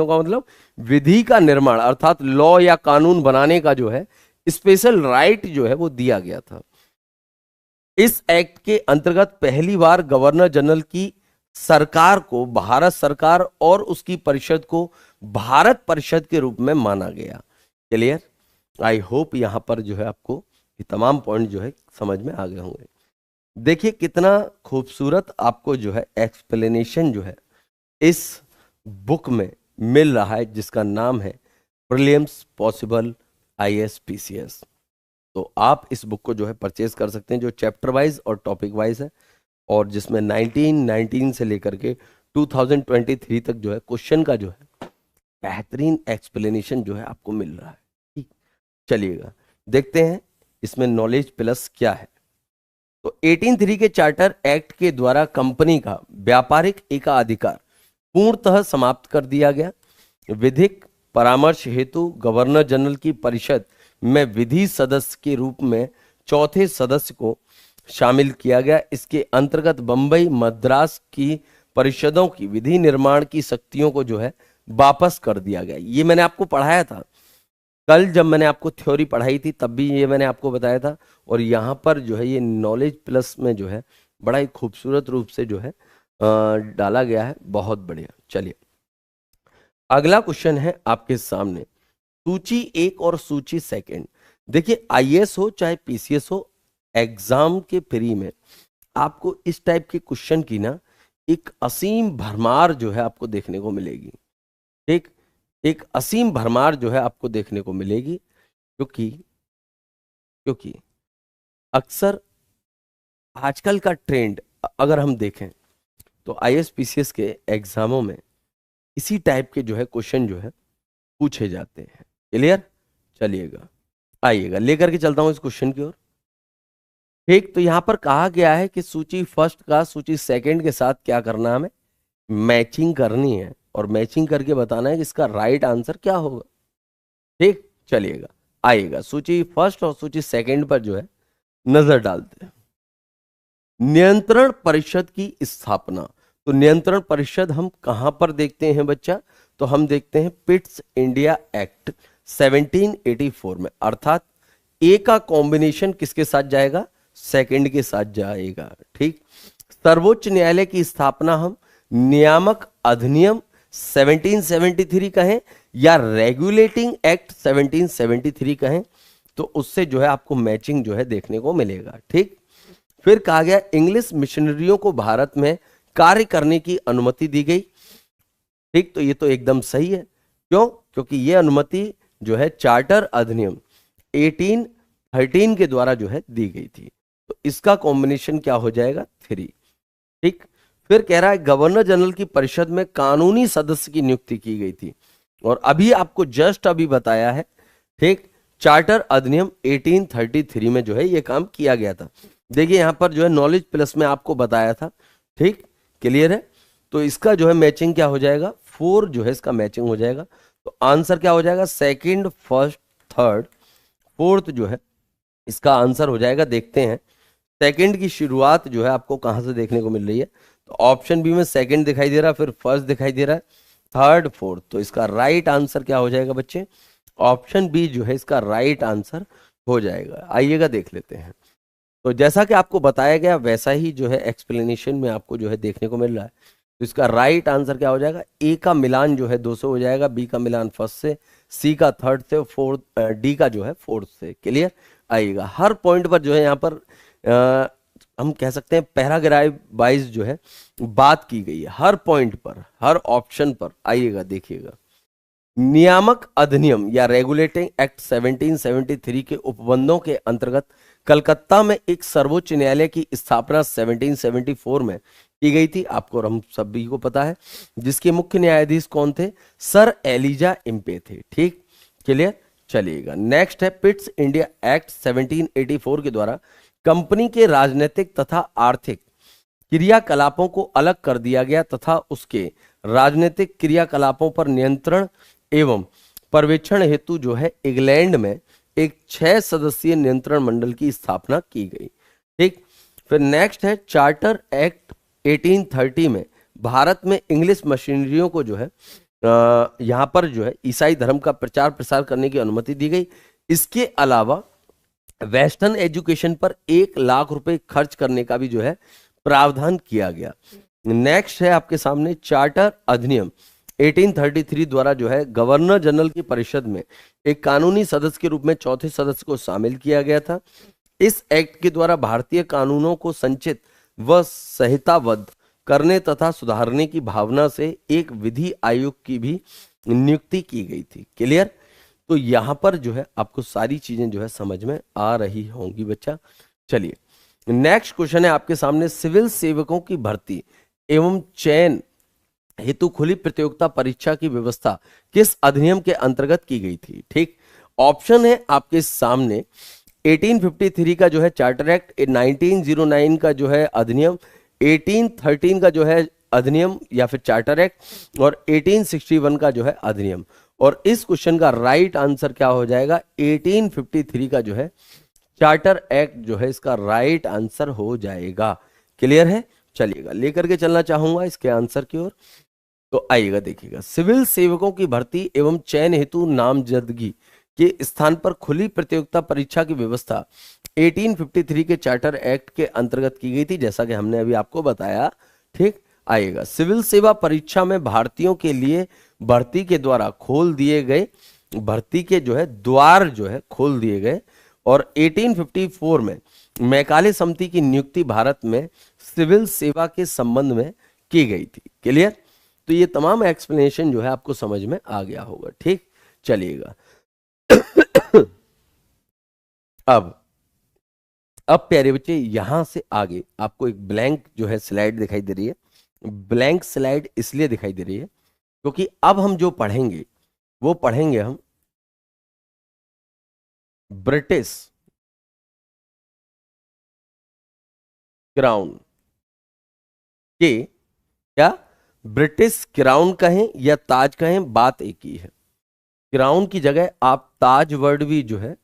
का मतलब विधि का निर्माण अर्थात लॉ या कानून बनाने का जो है स्पेशल राइट जो है वो दिया गया था। इस एक्ट के अंतर्गत पहली बार गवर्नर जनरल की सरकार को भारत सरकार और उसकी परिषद को भारत परिषद के रूप में माना गया। क्लियर? आई होप यहां पर जो है आपको ये तमाम पॉइंट जो है समझ में आ गए होंगे। देखिए कितना खूबसूरत आपको जो है एक्सप्लेनेशन जो है इस बुक में मिल रहा है, जिसका नाम है प्रीलिम्स पॉसिबल ISPCS। तो आप इस बुक को जो है परचेज कर सकते हैं, जो चैप्टर वाइज और टॉपिक वाइज है, और जिसमें 1919 से लेकर के 2023 तक जो है क्वेश्चन का जो है बेहतरीन एक्सप्लेनेशन जो है आपको मिल रहा है। ठीक, चलिएगा देखते हैं इसमें नॉलेज प्लस क्या है। तो 1803 के चार्टर एक्ट के द्वारा कंपनी का व्यापारिक एकाधिकार पूर्णतः समाप्त कर दिया गया। विधिक परामर्श हेतु गवर्नर जनरल की परिषद में विधि सदस्य के रूप में चौथे सदस्य को शामिल किया गया। इसके अंतर्गत बंबई मद्रास की परिषदों की विधि निर्माण की शक्तियों को जो है वापस कर दिया गया। ये मैंने आपको पढ़ाया था कल, जब मैंने आपको थ्योरी पढ़ाई थी तब भी ये मैंने आपको बताया था, और यहाँ पर जो है ये नॉलेज प्लस में जो है बड़ा ही खूबसूरत रूप से जो है डाला गया है। बहुत बढ़िया। चलिए अगला क्वेश्चन है आपके सामने, सूची 1 और सूची 2। देखिए IAS हो चाहे PCS हो, एग्जाम के प्री में आपको इस टाइप के क्वेश्चन की ना एक असीम भरमार जो है आपको देखने को मिलेगी। ठीक, एक असीम भरमार जो है आपको देखने को मिलेगी, क्योंकि अक्सर आजकल का ट्रेंड अगर हम देखें तो IAS PCS के एग्जामों में इसी टाइप के जो है क्वेश्चन जो है पूछे जाते हैं। क्लियर? चलिएगा आइएगा लेकर के चलता हूं इस क्वेश्चन की ओर। ठीक, तो यहां पर कहा गया है कि सूची 1 का सूची 2 के साथ क्या करना है, हमें मैचिंग करनी है और मैचिंग करके बताना है कि इसका राइट आंसर क्या होगा। ठीक, चलिएगा आइएगा सूची 1 और सूची 2 पर जो है नजर डालते हैं। नियंत्रण परिषद की स्थापना। तो नियंत्रण परिषद हम कहां पर देखते हैं बच्चा? तो हम देखते हैं पिट्स इंडिया एक्ट 1784 में, अर्थात ए का कॉम्बिनेशन किसके साथ जाएगा? 2 के साथ जाएगा। ठीक, सर्वोच्च न्यायालय की स्थापना हम नियामक अधिनियम 1773 कहें या रेगुलेटिंग एक्ट 1773 कहें, तो उससे जो है आपको मैचिंग जो है देखने को मिलेगा। ठीक, फिर कहा गया इंग्लिश मिशनरियों को भारत में कार्य करने की अनुमति दी गई। ठीक, तो ये तो एकदम सही है। क्यों? क्योंकि ये अनुमति जो है चार्टर अधिनियम 1813 के द्वारा जो है दी गई थी। तो इसका कॉम्बिनेशन क्या हो जाएगा? 3। ठीक, फिर कह रहा है गवर्नर जनरल की परिषद में कानूनी सदस्य की नियुक्ति की गई थी, और अभी आपको जस्ट अभी बताया है। ठीक, चार्टर अधिनियम 1833 में जो है ये काम किया गया था। देखिए यहां पर जो है नॉलेज प्लस में आपको बताया था। ठीक, क्लियर है? तो इसका जो है मैचिंग क्या हो जाएगा? 4 जो है इसका मैचिंग हो जाएगा। तो आंसर क्या हो जाएगा? सेकंड, फर्स्ट, थर्ड, फोर्थ जो है इसका आंसर हो जाएगा। देखते हैं सेकंड की शुरुआत जो है आपको कहां से देखने को मिल रही है। तो ऑप्शन बी में सेकंड दिखाई दे रहा है, फिर फर्स्ट दिखाई दे रहा है, थर्ड, फोर्थ। तो इसका राइट आंसर क्या हो जाएगा बच्चे? ऑप्शन बी जो है इसका राइट आंसर हो जाएगा। आइएगा देख लेते हैं। तो जैसा कि आपको बताया गया वैसा ही जो है एक्सप्लेनेशन में आपको जो है देखने को मिल रहा है। तो इसका राइट आंसर क्या हो जाएगा? ए का मिलान जो है 2 से हो जाएगा, बी का मिलान फर्स्ट से, सी का थर्ड से, फोर्थ, डी का जो है फोर्थ से। क्लियर? आइएगा हर पॉइंट पर जो है यहाँ पर हम कह सकते हैं पैराग्राफ वाइज जो है बात की गई है, हर पॉइंट पर, हर ऑप्शन पर। आइएगा देखिएगा। नियामक अधिनियम या रेगुलेटिंग एक्ट 1773 के उपबंधों के अंतर्गत कलकत्ता में एक सर्वोच्च न्यायालय की स्थापना 1774 में की गई थी, आपको और हम सभी को पता है। जिसके मुख्य न्यायाधीश कौन थे? सर एलिजा इम्पे थे। ठीक, क्लियर? चलिएगा नेक्स्ट है पिट्स इंडिया एक्ट 1784 के द्वारा कंपनी के राजनीतिक तथा आर्थिक क्रियाकलापों को अलग कर दिया गया तथा उसके राजनीतिक क्रियाकलापों पर नियंत्रण एवं पर्यवेक्षण हेतु जो है इंग्लैंड में एक 6 सदस्यीय नियंत्रण मंडल की स्थापना की गई। ठीक, फिर नेक्स्ट है चार्टर एक्ट 1830 में भारत में इंग्लिश मशीनरियों को जो है यहाँ पर जो है ईसाई धर्म का प्रचार प्रसार करने की अनुमति दी गई। इसके अलावा वेस्टर्न एजुकेशन पर 1 लाख रुपए खर्च करने का भी जो है प्रावधान किया गया। नेक्स्ट है आपके सामने चार्टर अधिनियम 1833 द्वारा जो है गवर्नर जनरल की परिषद में एक कानूनी सदस्य के रूप में चौथे सदस्य को शामिल किया गया था। इस एक्ट के द्वारा भारतीय कानूनों को संचित व संहिताबद्ध करने तथा सुधारने की भावना से एक विधि आयोग की भी नियुक्ति की गई थी। क्लियर? तो यहां पर जो है आपको सारी चीजें जो है समझ में आ रही होंगी बच्चा। चलिए नेक्स्ट क्वेश्चन है आपके सामने, सिविल सेवकों की भर्ती एवं चयन हेतु खुली प्रतियोगिता परीक्षा की व्यवस्था किस अधिनियम के अंतर्गत की गई थी? ठीक, ऑप्शन है आपके सामने 1853 का जो है चार्टर एक्ट, 1909 का जो है अधिनियम, 1813 का जो है अधिनियम या फिर चार्टर एक्ट, और 1861 का जो है अधिनियम। और इस क्वेश्चन का राइट आंसर क्या हो जाएगा? 1853 का जो है चार्टर एक्ट जो है इसका राइट आंसर हो जाएगा। क्लियर है? चलिएगा लेकर के चलना चाहूंगा इसके आंसर की ओर। तो आइएगा देखिएगा, सिविल सेवकों की भर्ती एवं चयन हेतु नामजदगी के स्थान पर खुली प्रतियोगिता परीक्षा की व्यवस्था 1853 के चार्टर एक्ट के अंतर्गत की गई थी, जैसा कि हमने अभी आपको बताया। ठीक, आइएगा सिविल सेवा परीक्षा में भारतीयों के लिए भर्ती के द्वारा खोल दिए गए, भर्ती के जो है द्वार जो है खोल दिए गए। और 1854 में मैकाले समिति की नियुक्ति भारत में सिविल सेवा के संबंध में की गई थी। क्लियर? तो ये तमाम एक्सप्लेनेशन जो है आपको समझ में आ गया होगा। ठीक, चलिएगा अब प्यारे बच्चे यहां से आगे आपको एक ब्लैंक जो है स्लाइड दिखाई दे रही है। ब्लैंक स्लाइड इसलिए दिखाई दे रही है क्योंकि अब हम जो पढ़ेंगे वो पढ़ेंगे हम ब्रिटिश क्राउन के, क्या ब्रिटिश क्राउन कहें या ताज कहें बात एक ही है। क्राउन की जगह आप ताज वर्ड भी जो है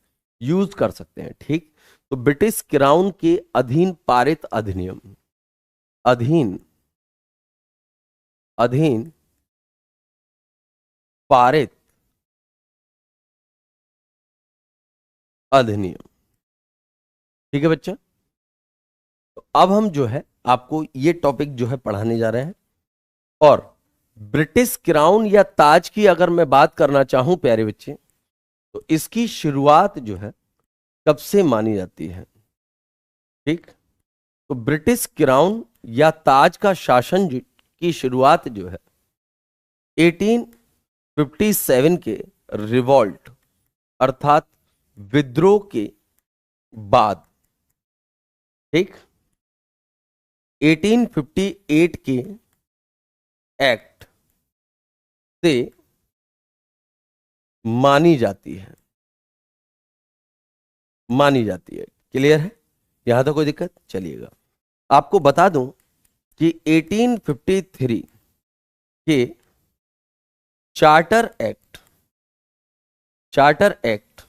यूज कर सकते हैं। ठीक, तो ब्रिटिश क्राउन के अधीन पारित अधिनियम, अधीन पारित अधिनियम। ठीक है बच्चा, तो अब हम जो है आपको ये टॉपिक जो है पढ़ाने जा रहे हैं। और ब्रिटिश क्राउन या ताज की अगर मैं बात करना चाहूं प्यारे बच्चे, तो इसकी शुरुआत जो है कब से मानी जाती है? ठीक, तो ब्रिटिश क्राउन या ताज का शासन की शुरुआत जो है 1857 के रिवॉल्ट अर्थात विद्रोह के बाद, ठीक, 1858 के एक्ट से मानी जाती है, मानी जाती है। क्लियर है? यहां तक कोई दिक्कत? चलिएगा, आपको बता दूं कि 1853 के चार्टर एक्ट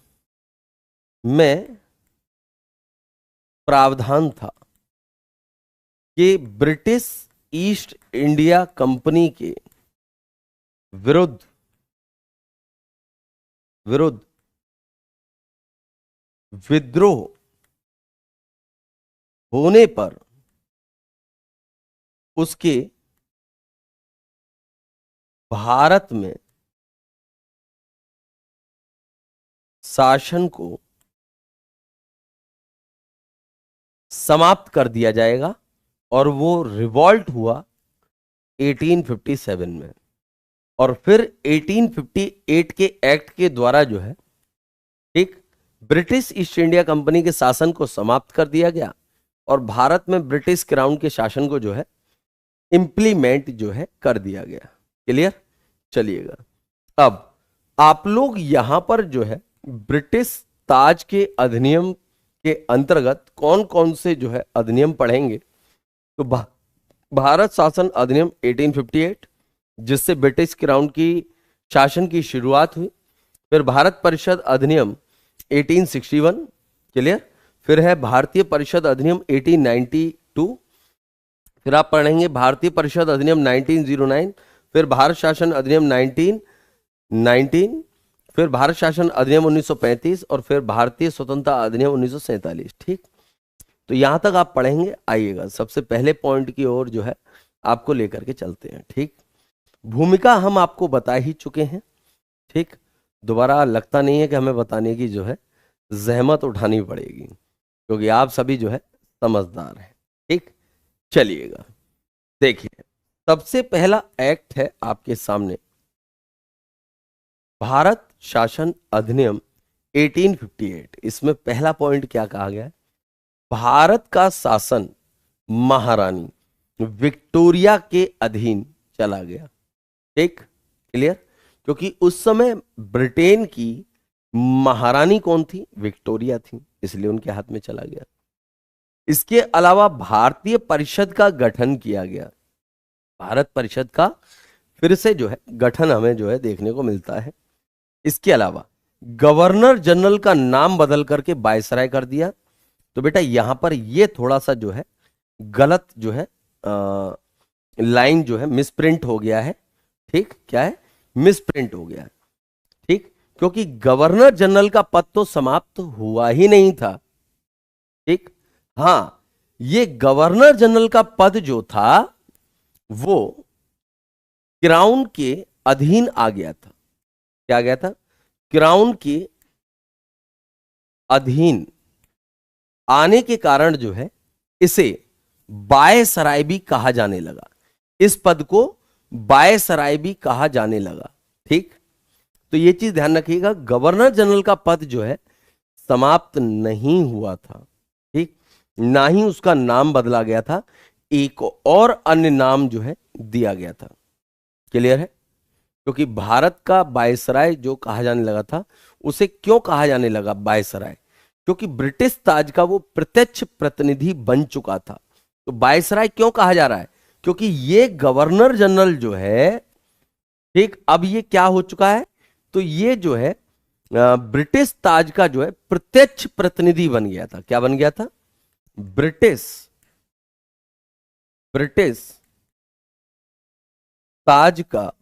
में प्रावधान था कि ब्रिटिश ईस्ट इंडिया कंपनी के विरुद्ध विद्रोह होने पर उसके भारत में शासन को समाप्त कर दिया जाएगा। और वो रिवॉल्ट हुआ 1857 में, और फिर 1858 के एक्ट के द्वारा जो है, ठीक, ब्रिटिश ईस्ट इंडिया कंपनी के शासन को समाप्त कर दिया गया और भारत में ब्रिटिश क्राउन के शासन को जो है इंप्लीमेंट जो है कर दिया गया। क्लियर? चलिएगा, अब आप लोग यहां पर जो है ब्रिटिश ताज के अधिनियम के अंतर्गत कौन कौन से जो है अधिनियम पढ़ेंगे। तो भारत शासन अधिनियम 1858, जिससे ब्रिटिश क्राउन की शासन की शुरुआत हुई। फिर भारत परिषद अधिनियम 1861। क्लियर? फिर है भारतीय परिषद अधिनियम 1892। फिर आप पढ़ेंगे भारतीय परिषद अधिनियम 1909। फिर भारत शासन अधिनियम 1919। फिर भारत शासन अधिनियम 1935 और फिर भारतीय स्वतंत्रता अधिनियम 1947। ठीक, तो यहां तक आप पढ़ेंगे। आइएगा सबसे पहले पॉइंट की ओर जो है आपको लेकर के चलते हैं। ठीक, भूमिका हम आपको बता ही चुके हैं। ठीक, दोबारा लगता नहीं है कि हमें बताने की जो है जहमत उठानी पड़ेगी, क्योंकि आप सभी जो है समझदार हैं। ठीक, चलिएगा, देखिए सबसे पहला एक्ट है आपके सामने भारत शासन अधिनियम 1858। इसमें पहला पॉइंट क्या कहा गया है? भारत का शासन महारानी विक्टोरिया के अधीन चला गया। ठीक, क्लियर? क्योंकि उस समय ब्रिटेन की महारानी कौन थी? विक्टोरिया थी, इसलिए उनके हाथ में चला गया। इसके अलावा भारतीय परिषद का गठन किया गया। भारत परिषद का फिर से जो है गठन हमें जो है देखने को मिलता है। इसके अलावा गवर्नर जनरल का नाम बदल करके वायसराय कर दिया। तो बेटा यहां पर ये थोड़ा सा जो है गलत जो है लाइन जो है मिसप्रिंट हो गया है। ठीक, क्या है? मिसप्रिंट हो गया है। ठीक, क्योंकि गवर्नर जनरल का पद तो समाप्त हुआ ही नहीं था। ठीक, हां, ये गवर्नर जनरल का पद जो था वो क्राउन के अधीन आ गया था। क्या आ गया था? क्राउन के अधीन आने के कारण जो है इसे वायसराय भी कहा जाने लगा। इस पद को वायसराय भी कहा जाने लगा। ठीक, तो ये चीज ध्यान रखिएगा, गवर्नर जनरल का पद जो है समाप्त नहीं हुआ था। ठीक, ना ही उसका नाम बदला गया था, एक और अन्य नाम जो है दिया गया था। क्लियर है? क्योंकि भारत का वायसराय जो कहा जाने लगा था, उसे क्यों कहा जाने लगा वायसराय? क्योंकि ब्रिटिश ताज का वो प्रत्यक्ष प्रतिनिधि बन चुका था। तो वायसराय क्यों कहा जा रहा है? क्योंकि ये गवर्नर जनरल जो है, ठीक, अब ये क्या हो चुका है? तो ये जो है ब्रिटिश ताज का जो है प्रत्यक्ष प्रतिनिधि बन गया था। क्या बन गया था? ब्रिटिश ताज का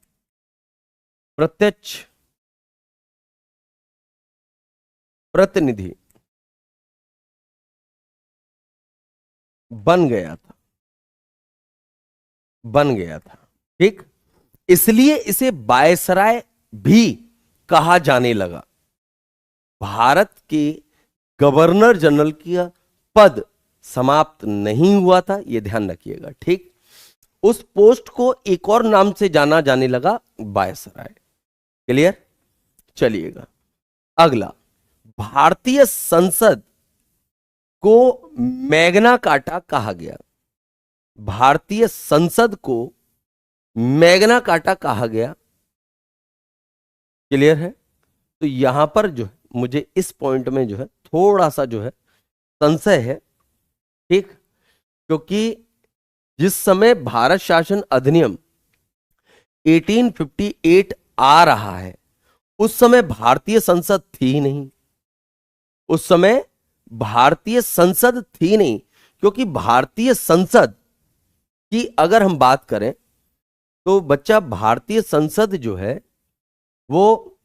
प्रत्यक्ष प्रतिनिधि बन गया था। ठीक, इसलिए इसे वायसराय भी कहा जाने लगा। भारत के गवर्नर जनरल का पद समाप्त नहीं हुआ था, यह ध्यान रखिएगा। ठीक, उस पोस्ट को एक और नाम से जाना जाने लगा, वायसराय। क्लियर? चलिएगा अगला, भारतीय संसद को मैग्ना कार्टा कहा गया। भारतीय संसद को मैग्ना कार्टा कहा गया। क्लियर है? तो यहां पर जो है मुझे इस पॉइंट में जो है थोड़ा सा जो है संशय है। ठीक, क्योंकि जिस समय भारत शासन अधिनियम 1858 आ रहा है उस समय भारतीय संसद थी ही नहीं। उस समय भारतीय संसद थी नहीं, क्योंकि भारतीय संसद की अगर हम बात करें तो बच्चा भारतीय संसद जो है वो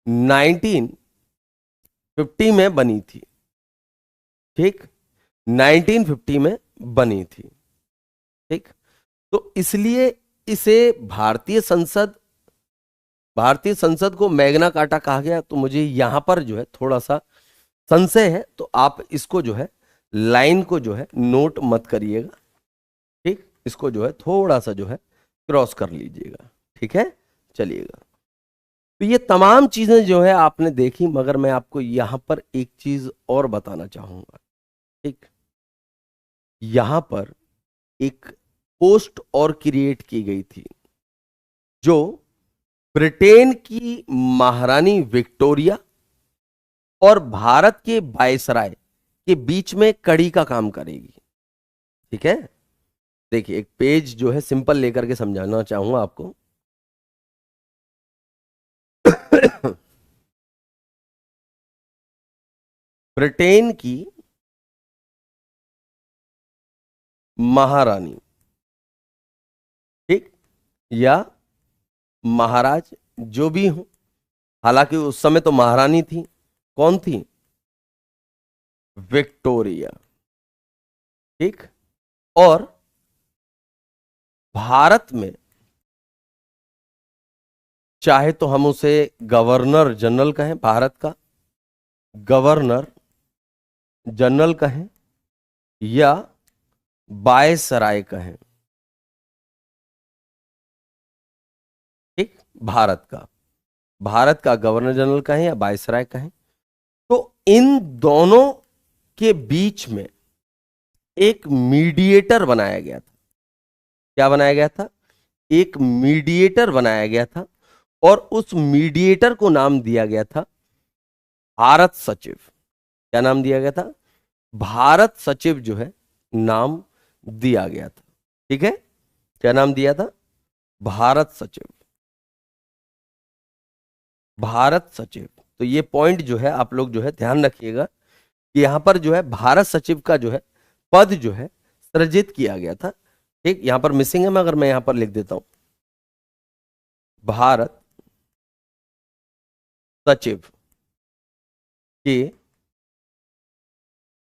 1950 में बनी थी। ठीक, 1950 में बनी थी। ठीक, तो इसलिए इसे भारतीय संसद को मैग्ना कार्टा कहा गया। तो मुझे यहां पर जो है थोड़ा सा संशय है, तो आप इसको जो है लाइन को जो है नोट मत करिएगा। ठीक, इसको जो है थोड़ा सा जो है क्रॉस कर लीजिएगा। ठीक है, चलिएगा। तो ये तमाम चीजें जो है आपने देखी, मगर मैं आपको यहां पर एक चीज और बताना चाहूंगा। ठीक, यहां पर एक पोस्ट और क्रिएट की गई थी जो ब्रिटेन की महारानी विक्टोरिया और भारत के वायसराय के बीच में कड़ी का काम करेगी। ठीक है, देखिए एक पेज जो है सिंपल लेकर के समझाना चाहूंगा आपको। ब्रिटेन की महारानी, ठीक, या महाराज जो भी हो, हालांकि उस समय तो महारानी थी। कौन थी? विक्टोरिया। ठीक, और भारत में चाहे तो हम उसे गवर्नर जनरल कहें, भारत का गवर्नर जनरल कहें या वायसराय कहें। ठीक, भारत का गवर्नर जनरल कहें या वायसराय कहें, तो इन दोनों के बीच में एक मीडिएटर बनाया गया था। क्या बनाया गया था? एक मीडिएटर बनाया गया था, और उस मीडिएटर को नाम दिया गया था भारत सचिव। क्या नाम दिया गया था? भारत सचिव जो है नाम दिया गया था। ठीक है, क्या नाम दिया था? भारत सचिव। भारत सचिव। तो ये पॉइंट जो है आप लोग जो है ध्यान रखिएगा कि यहां पर जो है भारत सचिव का जो है पद जो है सृजित किया गया था। ठीक, यहां पर मिसिंग है, मगर मैं यहां पर लिख देता हूं भारत सचिव के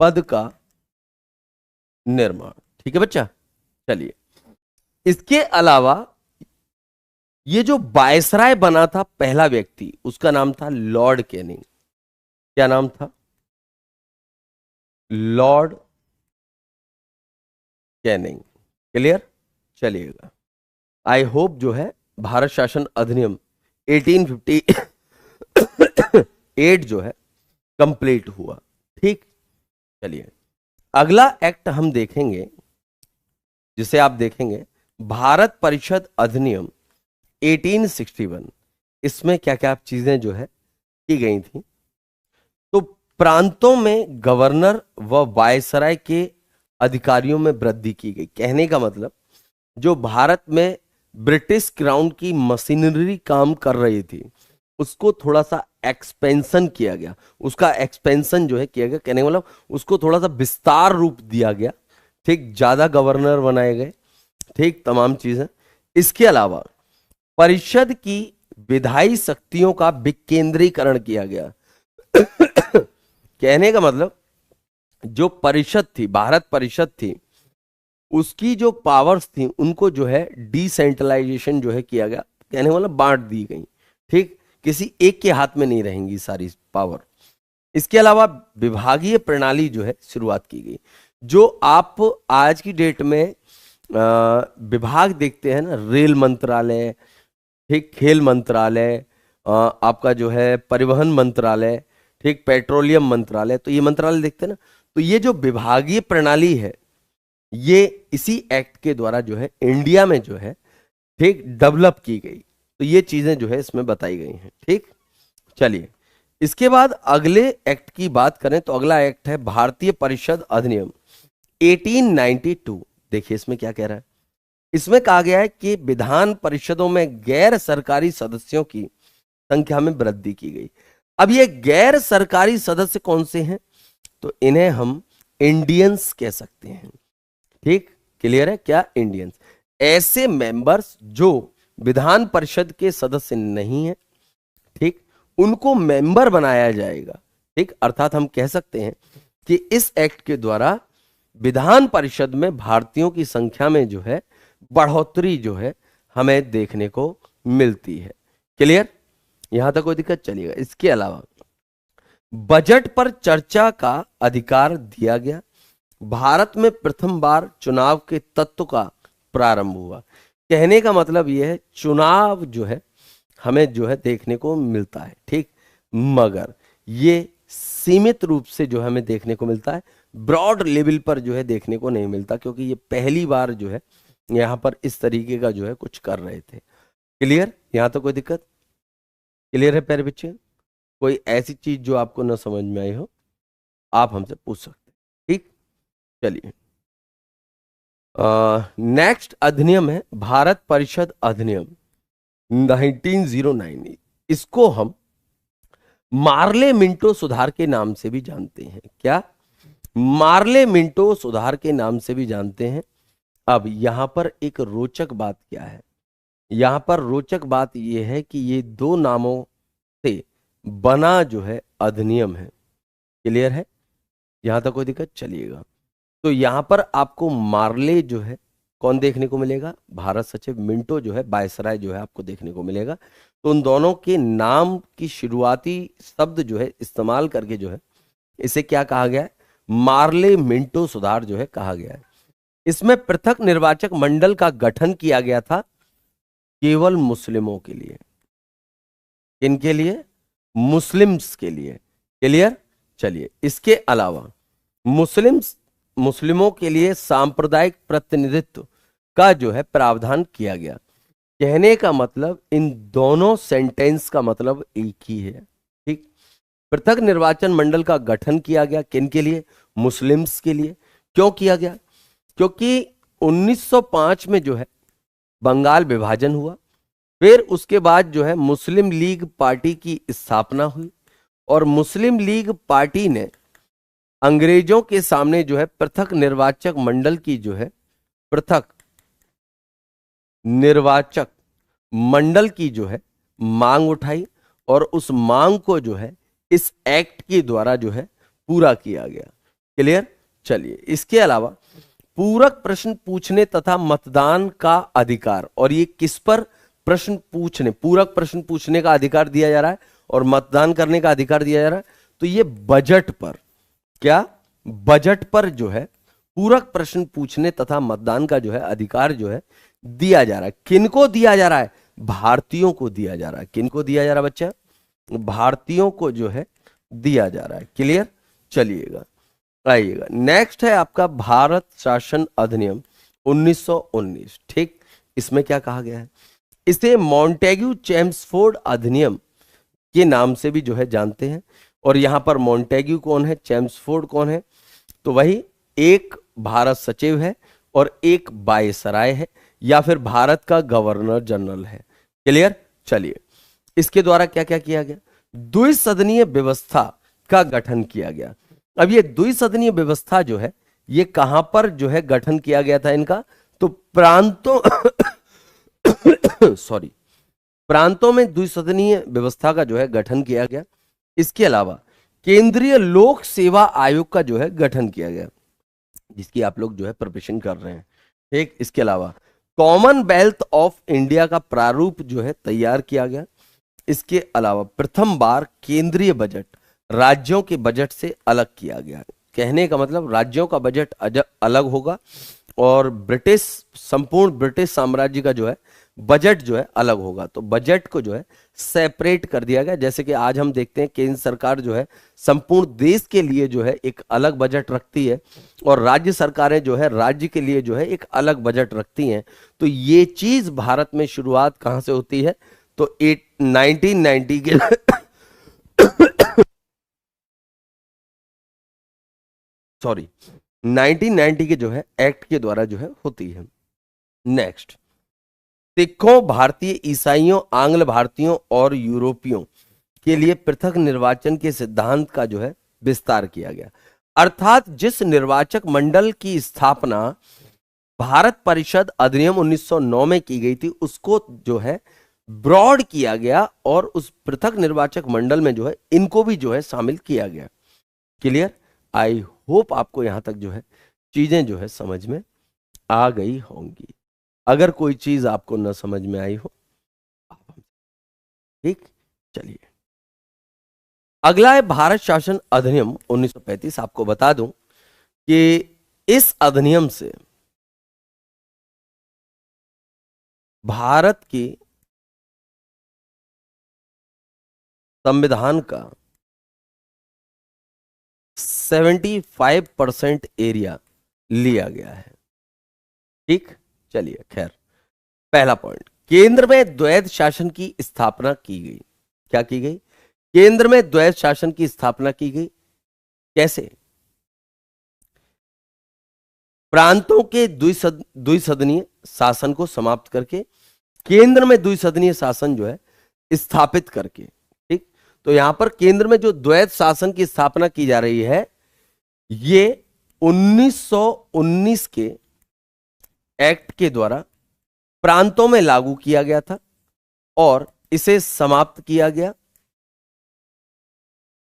पद का निर्माण। ठीक है बच्चा, चलिए। इसके अलावा ये जो वायसराय बना था पहला व्यक्ति, उसका नाम था लॉर्ड कैनिंग। क्या नाम था? Lord Canning. क्लियर? चलिएगा। आई होप जो है भारत शासन अधिनियम 1858 जो है कंप्लीट हुआ। ठीक, चलिए अगला एक्ट हम देखेंगे, जिसे आप देखेंगे भारत परिषद अधिनियम 1861। इसमें क्या क्या चीजें जो है की गई थी। तो प्रांतों में गवर्नर व वायसराय के अधिकारियों में वृद्धि की गई। कहने का मतलब जो भारत में ब्रिटिश क्राउन की मशीनरी काम कर रही थी उसको थोड़ा सा एक्सपेंशन किया गया। उसका एक्सपेंशन जो है किया गया, कहने का मतलब उसको थोड़ा सा विस्तार रूप दिया गया। ठीक, ज्यादा गवर्नर बनाए गए। ठीक, तमाम चीजें। इसके अलावा परिषद की विधायी शक्तियों का विकेंद्रीकरण किया गया। कहने का मतलब जो परिषद थी, भारत परिषद थी, उसकी जो पावर्स थी उनको जो है डिसेंट्रलाइजेशन जो है किया गया। कहने का मतलब बांट दी गई। ठीक, किसी एक के हाथ में नहीं रहेंगी सारी पावर। इसके अलावा विभागीय प्रणाली जो है शुरुआत की गई। जो आप आज की डेट में विभाग देखते हैं ना, रेल मंत्रालय, ठीक, खेल मंत्रालय, आपका जो है परिवहन मंत्रालय, ठीक, पेट्रोलियम मंत्रालय, तो ये मंत्रालय देखते हैं ना, तो ये जो विभागीय प्रणाली है ये इसी एक्ट के द्वारा जो है इंडिया में जो है ठीक डेवलप की गई। तो ये चीजें जो है इसमें बताई गई हैं। ठीक, चलिए इसके बाद अगले एक्ट की बात करें तो अगला एक्ट है भारतीय परिषद अधिनियम 1892। देखिए इसमें क्या कह रहा है। इसमें कहा गया है कि विधान परिषदों में गैर सरकारी सदस्यों की संख्या में वृद्धि की गई। अब ये गैर सरकारी सदस्य कौन से हैं? तो इन्हें हम इंडियंस कह सकते हैं। ठीक, क्लियर है? क्या इंडियंस? ऐसे मेंबर्स जो विधान परिषद के सदस्य नहीं है, ठीक, उनको मेंबर बनाया जाएगा। ठीक, अर्थात हम कह सकते हैं कि इस एक्ट के द्वारा विधान परिषद में भारतीयों की संख्या में जो है बढ़ोतरी जो है हमें देखने को मिलती है। क्लियर? यहां तक कोई दिक्कत? चलिएगा। इसके अलावा बजट पर चर्चा का अधिकार दिया गया। भारत में प्रथम बार चुनाव के तत्व का प्रारंभ हुआ। कहने का मतलब यह है चुनाव जो है हमें जो है देखने को मिलता है। ठीक, मगर ये सीमित रूप से जो हमें देखने को मिलता है, ब्रॉड लेवल पर जो है देखने को नहीं मिलता, क्योंकि ये पहली बार जो है यहां पर इस तरीके का जो है कुछ कर रहे थे। क्लियर? यहां तो कोई दिक्कत? क्लियर है प्यारे बच्चे? कोई ऐसी चीज जो आपको न समझ में आई हो आप हमसे पूछ सकते हैं। ठीक, चलिए नेक्स्ट अधिनियम है भारत परिषद अधिनियम 1909। इसको हम मार्ले मिंटो सुधार के नाम से भी जानते हैं। क्या? मार्ले मिंटो सुधार के नाम से भी जानते हैं। अब यहां पर एक रोचक बात क्या है? यहां पर रोचक बात यह है कि ये दो नामों से बना जो है अधिनियम है। क्लियर है? यहां तक कोई दिक्कत? चलिएगा। तो यहां पर आपको मार्ले जो है कौन देखने को मिलेगा? भारत सचिव। मिंटो जो है वायसराय जो है आपको देखने को मिलेगा। तो उन दोनों के नाम की शुरुआती शब्द जो है इस्तेमाल करके जो है इसे क्या कहा गया है? मार्ले मिंटो सुधार जो है कहा गया है। इसमें पृथक निर्वाचक मंडल का गठन किया गया था केवल मुस्लिमों के लिए। किनके लिए? मुस्लिम्स के लिए। क्लियर? चलिए इसके अलावा मुस्लिमों के लिए सांप्रदायिक प्रतिनिधित्व का जो है प्रावधान किया गया। कहने का मतलब इन दोनों सेंटेंस का मतलब एक ही है। ठीक, पृथक निर्वाचन मंडल का गठन किया गया किन के लिए? मुस्लिम्स के लिए। क्यों किया गया? क्योंकि 1905 में जो है बंगाल विभाजन हुआ, फिर उसके बाद जो है मुस्लिम लीग पार्टी की स्थापना हुई और मुस्लिम लीग पार्टी ने अंग्रेजों के सामने जो है पृथक निर्वाचक मंडल की जो है पृथक निर्वाचक मंडल की जो है मांग उठाई और उस मांग को जो है इस एक्ट के द्वारा जो है पूरा किया गया। क्लियर? चलिए इसके अलावा पूरक प्रश्न पूछने तथा मतदान का अधिकार, और ये किस पर प्रश्न पूछने, पूरक प्रश्न पूछने का अधिकार दिया जा रहा है और मतदान करने का अधिकार दिया जा रहा है? तो ये बजट पर, क्या? बजट पर जो है पूरक प्रश्न पूछने तथा मतदान का जो है अधिकार जो है दिया जा रहा है। किनको दिया जा रहा है? भारतीयों को दिया जा रहा है। किनको दिया जा रहा है बच्चा? भारतीयों को जो है दिया जा रहा है। क्लियर? चलिएगा, आइएगा। नेक्स्ट है आपका भारत शासन अधिनियम 1919। ठीक, इसमें क्या कहा गया है? इसे मॉन्टेग्यू चेम्सफोर्ड अधिनियम के नाम से भी जो है जानते हैं। और यहां पर मॉन्टेग्यू कौन है, चेम्सफोर्ड कौन है? तो वही एक भारत सचिव है और एक वायसराय है, या फिर भारत का गवर्नर जनरल है। क्लियर? चलिए इसके द्वारा क्या क्या किया गया? द्विसदनीय व्यवस्था का गठन किया गया। अब ये द्विसदनीय व्यवस्था जो है ये कहां पर जो है गठन किया गया था इनका? तो प्रांतों सॉरी, प्रांतों में द्विसदनीय व्यवस्था का जो है गठन किया गया। इसके अलावा केंद्रीय लोक सेवा आयोग का जो है गठन किया गया, जिसकी आप लोग जो है प्रिपरेशन कर रहे हैं। ठीक, इसके अलावा कॉमनवेल्थ ऑफ इंडिया का प्रारूप जो है तैयार किया गया। इसके अलावा प्रथम बार केंद्रीय बजट राज्यों के बजट से अलग किया गया। कहने का मतलब राज्यों का बजट अलग होगा और ब्रिटिश, संपूर्ण ब्रिटिश साम्राज्य का जो है बजट जो है अलग होगा। तो बजट को जो है सेपरेट कर दिया गया। जैसे कि आज हम देखते हैं केंद्र सरकार जो है संपूर्ण देश के लिए जो है एक अलग बजट रखती है और राज्य सरकारें जो है राज्य के लिए जो है एक अलग बजट रखती हैं। तो ये चीज भारत में शुरुआत कहां से होती है? तो 1990 के सॉरी 1990 के जो है एक्ट के द्वारा जो है होती है। नेक्स्ट, सिखों, भारतीय ईसाइयों, आंग्ल भारतीयों और यूरोपियों के लिए पृथक निर्वाचन के सिद्धांत का जो है विस्तार किया गया। अर्थात जिस निर्वाचक मंडल की स्थापना भारत परिषद अधिनियम 1909 में की गई थी उसको जो है ब्रॉड किया गया और उस पृथक निर्वाचक मंडल में जो है इनको भी जो है शामिल किया गया। क्लियर? आई होप आपको यहां तक जो है चीजें जो है समझ में आ गई होंगी। अगर कोई चीज आपको न समझ में आई हो, ठीक, चलिए अगला है भारत शासन अधिनियम 1935। आपको बता दूं कि इस अधिनियम से भारत की संविधान का 75% एरिया लिया गया है। ठीक, चलिए खैर, पहला पॉइंट, केंद्र में द्वैध शासन की स्थापना की गई। क्या की गई? केंद्र में द्वैध शासन की स्थापना की गई। कैसे? प्रांतों के द्विसदनीय शासन को समाप्त करके केंद्र में द्विसदनीय शासन जो है स्थापित करके। ठीक, तो यहां पर केंद्र में जो द्वैध शासन की स्थापना की जा रही है ये 1919 के एक्ट के द्वारा प्रांतों में लागू किया गया था और इसे समाप्त किया गया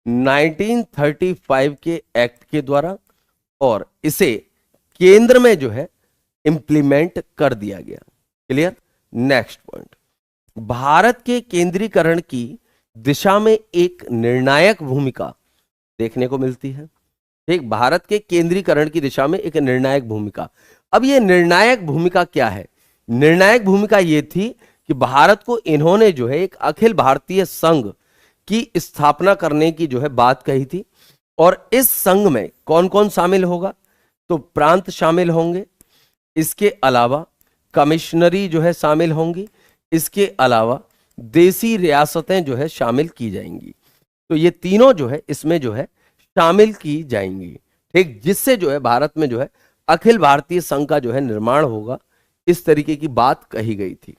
1935 के एक्ट के द्वारा और इसे केंद्र में जो है इंप्लीमेंट कर दिया गया। क्लियर? नेक्स्ट पॉइंट, भारत के केंद्रीकरण की दिशा में एक निर्णायक भूमिका देखने को मिलती है। ठीक, भारत के केंद्रीकरण की दिशा में एक निर्णायक भूमिका। अब ये निर्णायक भूमिका क्या है? निर्णायक भूमिका ये थी कि भारत को इन्होंने जो है एक अखिल भारतीय संघ की स्थापना करने की जो है बात कही थी और इस संघ में कौन कौन शामिल होगा? तो प्रांत शामिल होंगे, इसके अलावा कमिश्नरी जो है शामिल होंगी, इसके अलावा देसी रियासतें जो है शामिल की जाएंगी। तो ये तीनों जो है इसमें जो है शामिल की जाएंगी। ठीक, जिससे जो है भारत में जो है अखिल भारतीय संघ का जो है निर्माण होगा, इस तरीके की बात कही गई थी।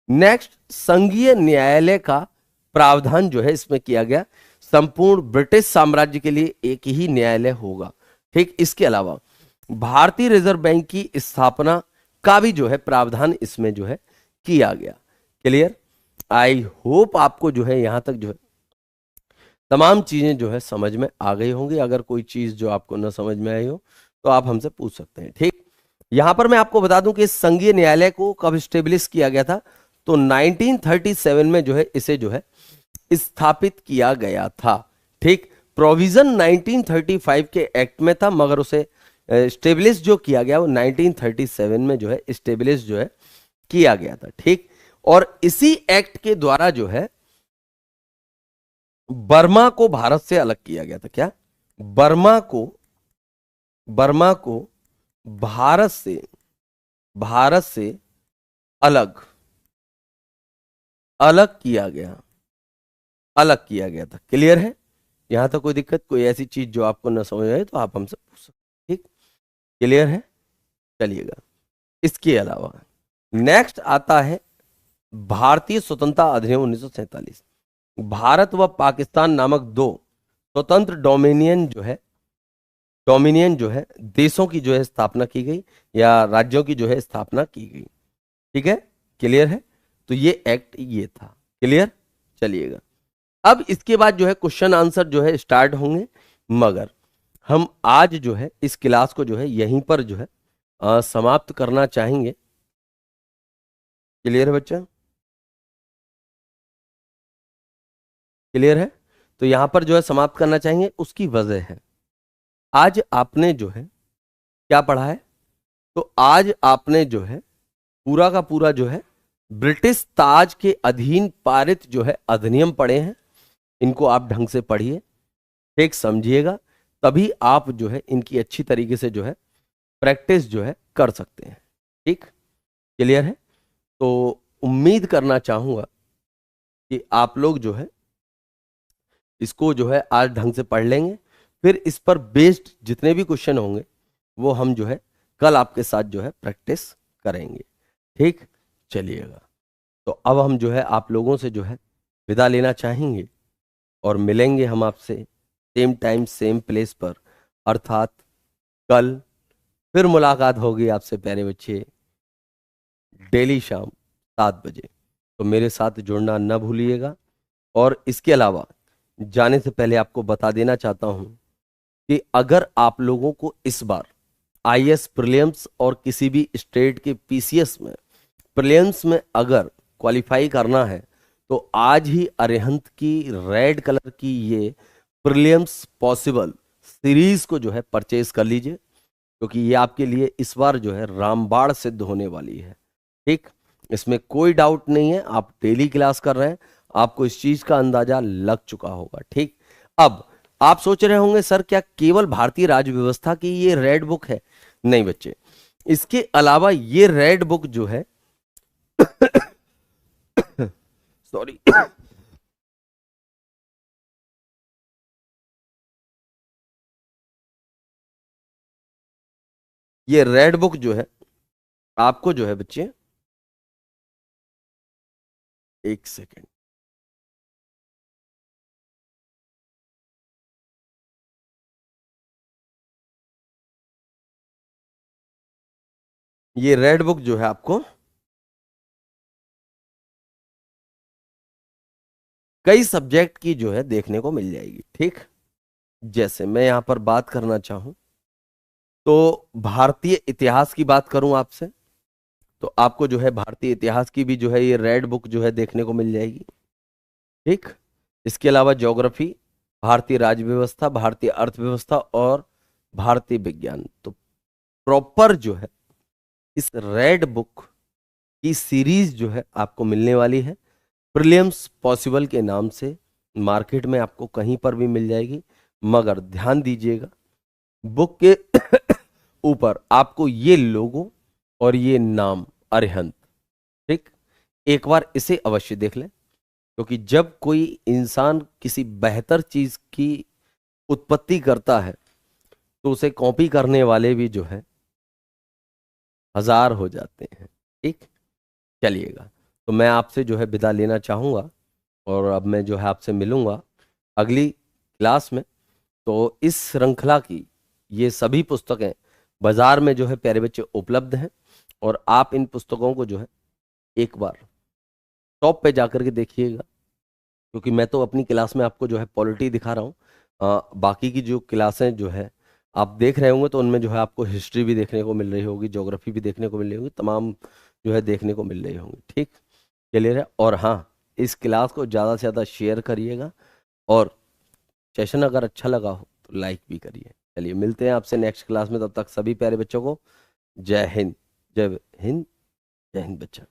नेक्स्ट, संघीय न्यायालय का प्रावधान जो है इसमें किया गया। संपूर्ण ब्रिटिश साम्राज्य के लिए एक ही न्यायालय होगा। ठीक, इसके अलावा भारतीय रिजर्व बैंक की स्थापना का भी जो है प्रावधान इसमें जो है किया गया। क्लियर? आई होप आपको जो है यहां तक जो है तमाम चीजें जो है समझ में आ गई होंगी। अगर कोई चीज जो आपको न समझ में आई हो तो आप हमसे पूछ सकते हैं। ठीक, यहां पर मैं आपको बता दूं कि इस संघीय न्यायालय को कब स्टेब्लिश किया गया था? तो 1937 में जो है इसे जो है स्थापित किया गया था। ठीक, प्रोविजन 1935 के एक्ट में था मगर उसे स्टेब्लिश जो किया गया वो 1937 में जो है स्टेब्लिश जो है किया गया था। ठीक, और इसी एक्ट के द्वारा जो है बर्मा को भारत से अलग किया गया था। क्या? बर्मा को भारत से अलग अलग किया गया था। क्लियर है? यहां तक कोई दिक्कत, कोई ऐसी चीज जो आपको न समझ आए तो आप हमसे पूछ सकते। ठीक, क्लियर है? चलिएगा, इसके अलावा नेक्स्ट आता है भारतीय स्वतंत्रता अधिनियम 1947। भारत व पाकिस्तान नामक दो स्वतंत्र डोमिनियन जो है देशों की जो है स्थापना की गई या राज्यों की जो है स्थापना की गई। ठीक है, क्लियर है? तो ये एक्ट ये था। क्लियर? चलिएगा, अब इसके बाद जो है क्वेश्चन आंसर जो है स्टार्ट होंगे मगर हम आज जो है इस क्लास को जो है यहीं पर जो है समाप्त करना चाहेंगे। क्लियर है बच्चा? क्लियर है? तो यहाँ पर जो है समाप्त करना चाहेंगे, उसकी वजह है आज आपने जो है क्या पढ़ा है, तो आज आपने जो है पूरा का पूरा जो है ब्रिटिश ताज के अधीन पारित जो है अधिनियम पढ़े हैं। इनको आप ढंग से पढ़िए, ठीक समझिएगा, तभी आप जो है इनकी अच्छी तरीके से जो है प्रैक्टिस जो है कर सकते हैं। ठीक, क्लियर है? तो उम्मीद करना चाहूंगा कि आप लोग जो है इसको जो है आज ढंग से पढ़ लेंगे, फिर इस पर बेस्ड जितने भी क्वेश्चन होंगे वो हम जो है कल आपके साथ जो है प्रैक्टिस करेंगे। ठीक, चलिएगा। तो अब हम जो है आप लोगों से जो है विदा लेना चाहेंगे और मिलेंगे हम आपसे सेम टाइम सेम प्लेस पर, अर्थात कल फिर मुलाकात होगी आपसे प्यारे बच्चे डेली शाम 7 बजे। तो मेरे साथ जुड़ना न भूलिएगा। और इसके अलावा जाने से पहले आपको बता देना चाहता हूं कि अगर आप लोगों को इस बार आईएएस प्रीलिम्स और किसी भी स्टेट के पीसीएस में प्रीलिम्स में अगर क्वालिफाई करना है तो आज ही अरिहंत की रेड कलर की ये प्रीलिम्स पॉसिबल सीरीज को जो है परचेज कर लीजिए, क्योंकि ये आपके लिए इस बार जो है रामबाण सिद्ध होने वाली है। ठीक, इसमें कोई डाउट नहीं है, आप डेली क्लास कर रहे हैं, आपको इस चीज का अंदाजा लग चुका होगा। ठीक, अब आप सोच रहे होंगे सर क्या केवल भारतीय राज्य व्यवस्था की ये रेड बुक है? नहीं बच्चे, इसके अलावा ये रेड बुक जो है सॉरी ये रेड बुक जो है आपको जो है बच्चे, एक सेकेंड, ये रेड बुक जो है आपको कई सब्जेक्ट की जो है देखने को मिल जाएगी। ठीक, जैसे मैं यहां पर बात करना चाहूं तो भारतीय इतिहास की बात करूं आपसे, तो आपको जो है भारतीय इतिहास की भी जो है ये रेड बुक जो है देखने को मिल जाएगी। ठीक, इसके अलावा ज्योग्राफी, भारतीय राज्य व्यवस्था, भारतीय अर्थव्यवस्था और भारतीय विज्ञान, तो प्रॉपर जो है इस रेड बुक की सीरीज जो है आपको मिलने वाली है। प्रीलिम्स पॉसिबल के नाम से मार्केट में आपको कहीं पर भी मिल जाएगी, मगर ध्यान दीजिएगा बुक के ऊपर आपको ये लोगो और ये नाम अरिहंत, ठीक, एक बार इसे अवश्य देख लें, क्योंकि जब कोई इंसान किसी बेहतर चीज की उत्पत्ति करता है तो उसे कॉपी करने वाले भी जो है हजार हो जाते हैं। ठीक, चलिएगा, तो मैं आपसे जो है विदा लेना चाहूंगा और अब मैं जो है आपसे मिलूंगा अगली क्लास में। तो इस श्रृंखला की ये सभी पुस्तकें बाजार में जो है प्यारे बच्चे उपलब्ध हैं, और आप इन पुस्तकों को जो है एक बार टॉप पे जाकर के देखिएगा, क्योंकि मैं तो अपनी क्लास में आपको जो है पॉलिटी दिखा रहा हूँ, बाकी की जो क्लासें जो है आप देख रहे होंगे तो उनमें जो है आपको हिस्ट्री भी देखने को मिल रही होगी, ज्योग्राफी भी देखने को मिल रही होगी, तमाम जो है देखने को मिल रही होंगी। ठीक, क्लियर है? और हाँ, इस क्लास को ज़्यादा से ज़्यादा शेयर करिएगा और सेशन अगर अच्छा लगा हो तो लाइक भी करिए। चलिए मिलते हैं आपसे नेक्स्ट क्लास में, तब तक सभी प्यारे बच्चों को जय हिंद, जय हिंद, जय हिंद बच्चा।